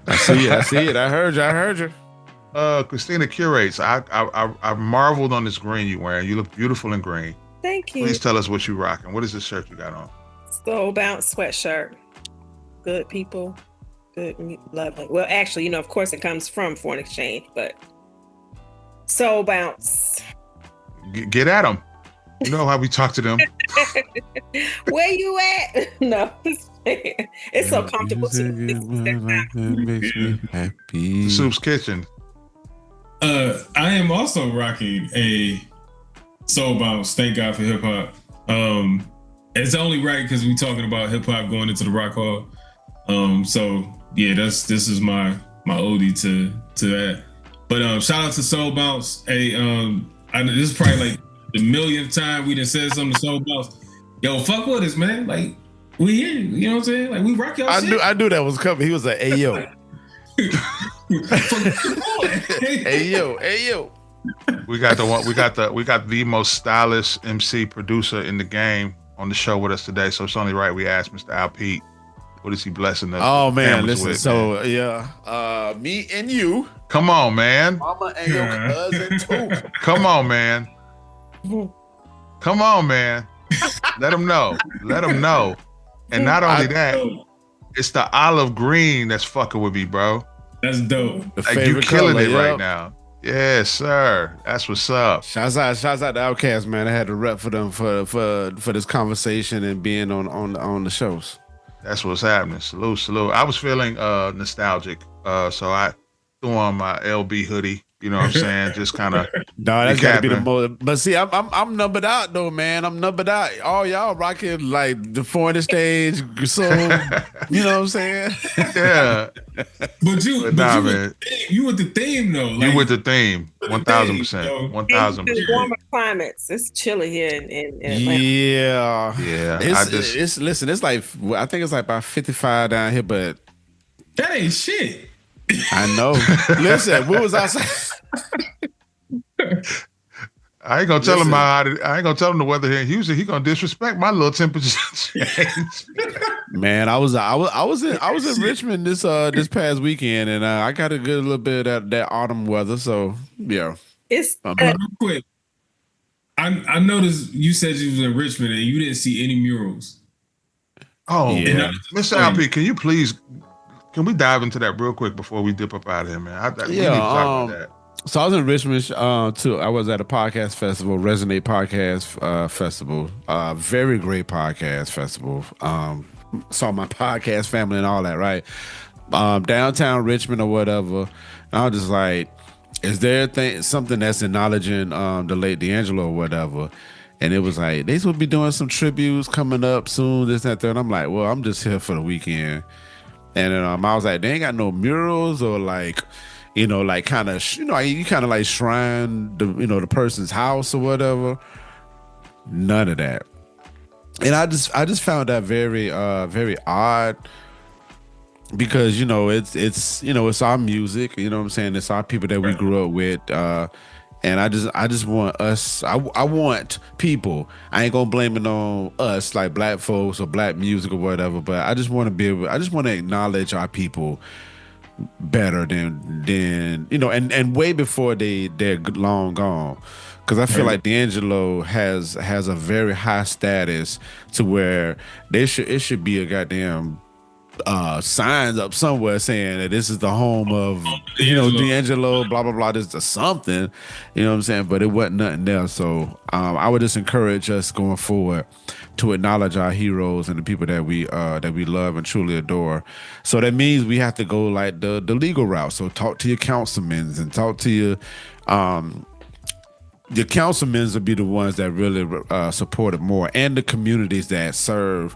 Speaker 5: I see it. I heard you.
Speaker 2: Christina curates. I marveled on this green you wearing. You look beautiful in green.
Speaker 3: Thank you.
Speaker 2: Please tell us what you rocking. What is this shirt you got on?
Speaker 3: Soul Bounce sweatshirt. Good people. Good, lovely. Well, actually, of course it comes from Foreign Exchange, but Soul Bounce.
Speaker 2: Get at them. You know how we talk to them.
Speaker 3: Where you at? No, it's so comfortable too.
Speaker 5: Makes me happy.
Speaker 2: Soup's Kitchen.
Speaker 4: I am also rocking a Soul Bounce. Thank God for hip hop. It's only right because we're talking about hip hop going into the Rock Hall. So yeah, this is my ode to that. But shout out to Soul Bounce. Hey, this is probably like the millionth time we done said something to Soul Bounce. Yo, fuck with us, man. Like we here. You know what I'm saying? Like we rock y'all shit.
Speaker 5: I knew that was coming. He was like, "Hey yo, hey yo."
Speaker 2: We got the most stylish MC producer in the game on the show with us today. So it's only right we asked Mr. Al Pete, what is he blessing us?
Speaker 5: Oh man, listen.
Speaker 2: With,
Speaker 5: so
Speaker 2: man?
Speaker 5: Yeah, me and you.
Speaker 2: Come on, man.
Speaker 5: Mama and your cousin too.
Speaker 2: Come on, man. Come on, man. Let them know. Let them know. And not only that, it's the olive green that's fucking with me, bro.
Speaker 4: That's dope.
Speaker 2: Like you killing it right now. Yes, sir. That's what's up.
Speaker 5: Shouts out to OutKast, man. I had to rep for them for this conversation and being on the shows.
Speaker 2: That's what's happening. Salute. I was feeling nostalgic, so I threw on my LB hoodie. You know what I'm saying? Just kind of.
Speaker 5: No, that's gotta be the most. But see, I'm numbered out though, man. I'm numbered out. All y'all rocking like the Foreign Exchange, so you know what I'm saying?
Speaker 2: Yeah.
Speaker 4: But you with the theme though.
Speaker 2: Like, you with the theme, 1,000%, 1,000%.
Speaker 3: Warmer climates. It's chilly here in Atlanta.
Speaker 2: Yeah.
Speaker 5: It's like I think it's like about 55 down here, but
Speaker 4: that ain't shit.
Speaker 5: I know. Listen, what was I saying?
Speaker 2: I ain't gonna tell him the weather here in Houston. He gonna disrespect my little temperature change.
Speaker 5: Man, I was in Richmond this past weekend, and I got a good little bit of that autumn weather. So yeah,
Speaker 3: it's
Speaker 4: real quick. I noticed you said you was in Richmond and you didn't see any murals.
Speaker 2: Oh, yeah. Mr. LP, can we dive into that real quick before we dip up out of here, man? We need to talk about that.
Speaker 5: So I was in Richmond too. I was at a podcast festival, Resonate Podcast Festival. Very great podcast festival. Saw my podcast family and all that, right? Downtown Richmond or whatever. And I was just like, is there something that's acknowledging the late D'Angelo or whatever? And it was like, they supposed to be doing some tributes coming up soon, this, that, there. And I'm like, well, I'm just here for the weekend. And then I was like, they ain't got no murals or like, like kind of, you kind of like shrine the person's house or whatever. None of that. And I just found that very very odd, because it's our music, you know what I'm saying, it's our people that we grew up with, and I just want us, I want people, I ain't gonna blame it on us like black folks or black music or whatever, but I just want to acknowledge our people better than and way before they're long gone, because I feel like D'Angelo has a very high status to where it should be a goddamn signs up somewhere saying that this is the home of D'Angelo, blah blah blah, this is something, you know what I'm saying, but it wasn't nothing there. So I would just encourage us going forward to acknowledge our heroes and the people that we love and truly adore. So that means we have to go like the legal route. So talk to your councilmen and talk to your councilmen will be the ones that really support it more, and the communities that serve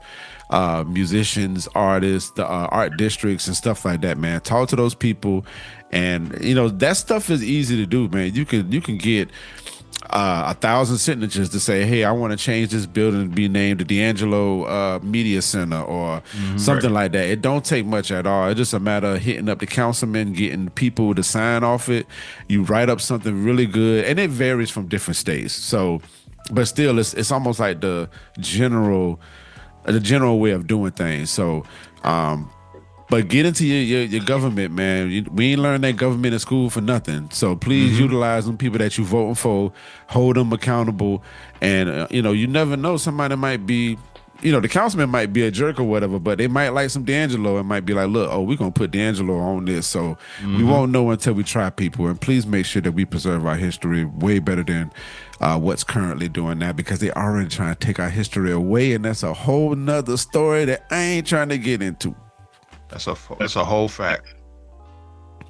Speaker 5: musicians, artists, the art districts and stuff like that, man. Talk to those people, and that stuff is easy to do, man. You can get 1,000 signatures to say, hey, I want to change this building to be named the D'Angelo Media Center or something like that. It don't take much at all. It's just a matter of hitting up the councilman, getting people to sign off it. You write up something really good, and it varies from different states. So, but still, it's almost like the general way of doing things. So, but get into your government, man. We ain't learned that government in school for nothing. So please utilize them people that you voting for, hold them accountable, and you never know. Somebody might be, the councilman might be a jerk or whatever, but they might like some D'Angelo and might be like, look, we're gonna put D'Angelo on this. So we won't know until we try people. And please make sure that we preserve our history way better than what's currently doing now, because they already trying to take our history away, and that's a whole nother story that I ain't trying to get into.
Speaker 2: That's a whole fact.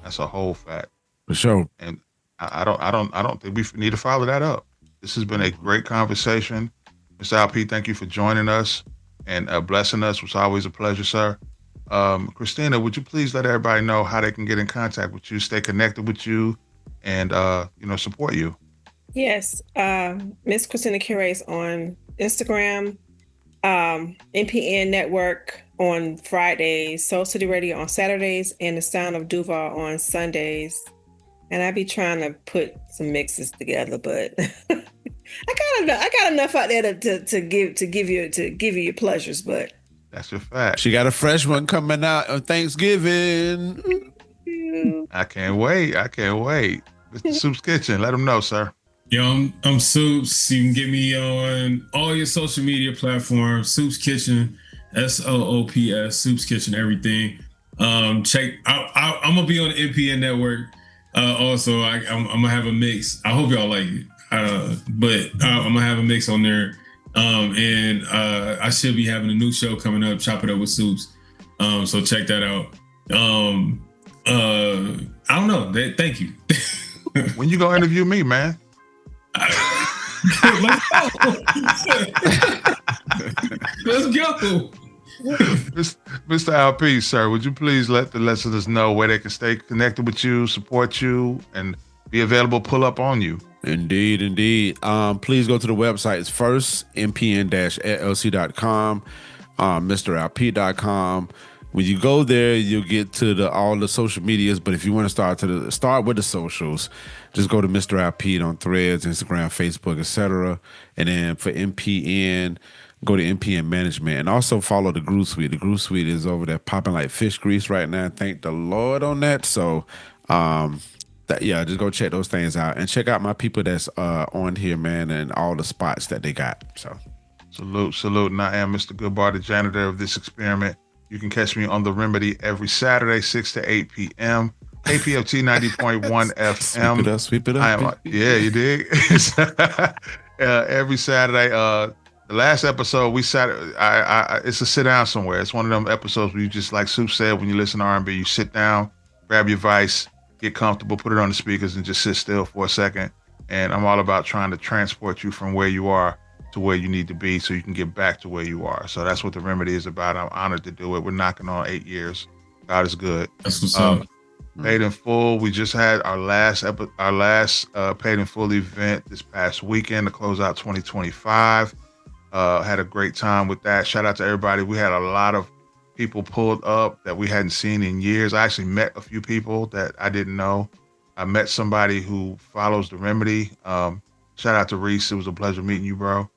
Speaker 2: That's a whole fact.
Speaker 5: For sure.
Speaker 2: And I don't think we need to follow that up. This has been a great conversation. Mr. LP, thank you for joining us and blessing us. It was always a pleasure, sir. Christina, would you please let everybody know how they can get in contact with you, stay connected with you, and support you?
Speaker 3: Yes. Miss Christina Curates on Instagram, NPN Network on Fridays, Soul City Radio on Saturdays, and The Sound of Duval on Sundays. And I be trying to put some mixes together, but I got enough out there to give you your pleasures. But
Speaker 2: that's your fact.
Speaker 5: She got a fresh one coming out on Thanksgiving.
Speaker 2: I can't wait. Mr. Soup's Kitchen, let them know, sir.
Speaker 4: Yo, I'm Soups. You can get me on all your social media platforms. Soups Kitchen, SOOPS, Soups Kitchen, everything. Check. I'm gonna be on the NPN Network. Also, I'm gonna have a mix. I hope y'all like it. But I'm gonna have a mix on there. And I should be having a new show coming up, Chop It Up with Soups. So check that out. I don't know. Thank you.
Speaker 2: When you gonna interview me, man?
Speaker 4: Let's go.
Speaker 2: Mr. LP, sir, would you please let the listeners know where they can stay connected with you, support you, and be available, pull up on you?
Speaker 5: Indeed. Please go to the websites first, mpn-llc.com, mrlp.com. When you go there, you'll get to all the social medias. But if you want to start with the socials, just go to Mr. LP on Threads, Instagram, Facebook, etc. And then for MPN, go to MPN Management, and also follow the Groove Suite. The Groove Suite is over there popping like fish grease right now. Thank the Lord on that. So, just go check those things out and check out my people that's on here, man, and all the spots that they got. So,
Speaker 2: salute. And I am Mr. Goodbar, the janitor of this experiment. You can catch me on The Remedy every Saturday, 6 to 8 p.m. KPFT 90.1 FM.
Speaker 5: Sweep it up.
Speaker 2: Yeah, you dig? Every Saturday. The last episode we sat. It's a sit down somewhere. It's one of them episodes where you just, like Soup said, when you listen to R&B, you sit down, grab your vice, get comfortable, put it on the speakers, and just sit still for a second. And I'm all about trying to transport you from where you are to where you need to be so you can get back to where you are. So that's what the remedy is about. I'm honored to do it. We're knocking on 8 years. God is good.
Speaker 4: That's what's up.
Speaker 2: Paid in Full. We just had our last Paid in Full event this past weekend to close out 2025. Had a great time with that. Shout out to everybody. We had a lot of people pulled up that we hadn't seen in years. I actually met a few people that I didn't know. I met somebody who follows the remedy. Shout out to Reese. It was a pleasure meeting you, bro.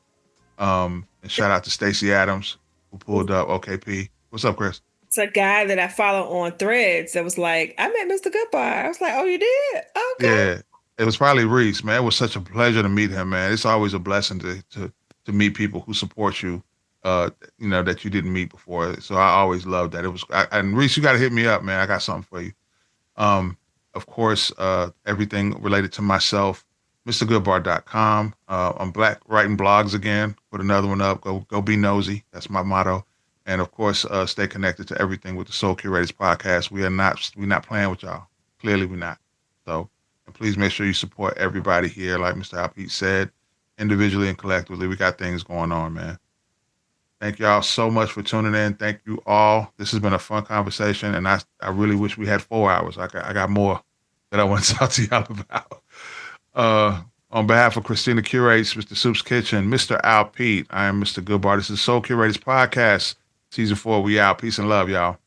Speaker 2: And shout out to Stacey Adams who pulled up. OKP. What's up, Chris?
Speaker 3: It's a guy that I follow on Threads that was like, I met Mr. Goodbar. I was like, oh, you did? Okay.
Speaker 2: Yeah. It was probably Reese, man. It was such a pleasure to meet him, man. It's always a blessing to meet people who support you, that you didn't meet before. So I always loved that. And Reese, you got to hit me up, man. I got something for you. Of course, everything related to myself, MrGoodbar.com. I'm back writing blogs again. Put another one up. Go be nosy. That's my motto. And of course, stay connected to everything with the Soul Curators podcast. We're not playing with y'all. Clearly, we're not. So, and please make sure you support everybody here. Like Mr. Alpete said, individually and collectively, we got things going on, man. Thank y'all so much for tuning in. Thank you all. This has been a fun conversation, and I really wish we had 4 hours. I got more that I want to talk to y'all about. On behalf of Christina Curates, Mr. Soup's Kitchen, Mr. Al Pete, I am Mr. Goodbar. This is Soul Curators Podcast, Season 4. We out. Peace and love, y'all.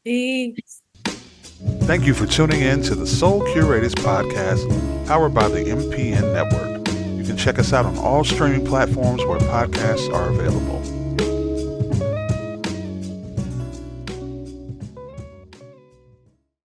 Speaker 3: Peace.
Speaker 2: Thank you for tuning in to the Soul Curators Podcast, powered by the MPN Network. You can check us out on all streaming platforms where podcasts are available.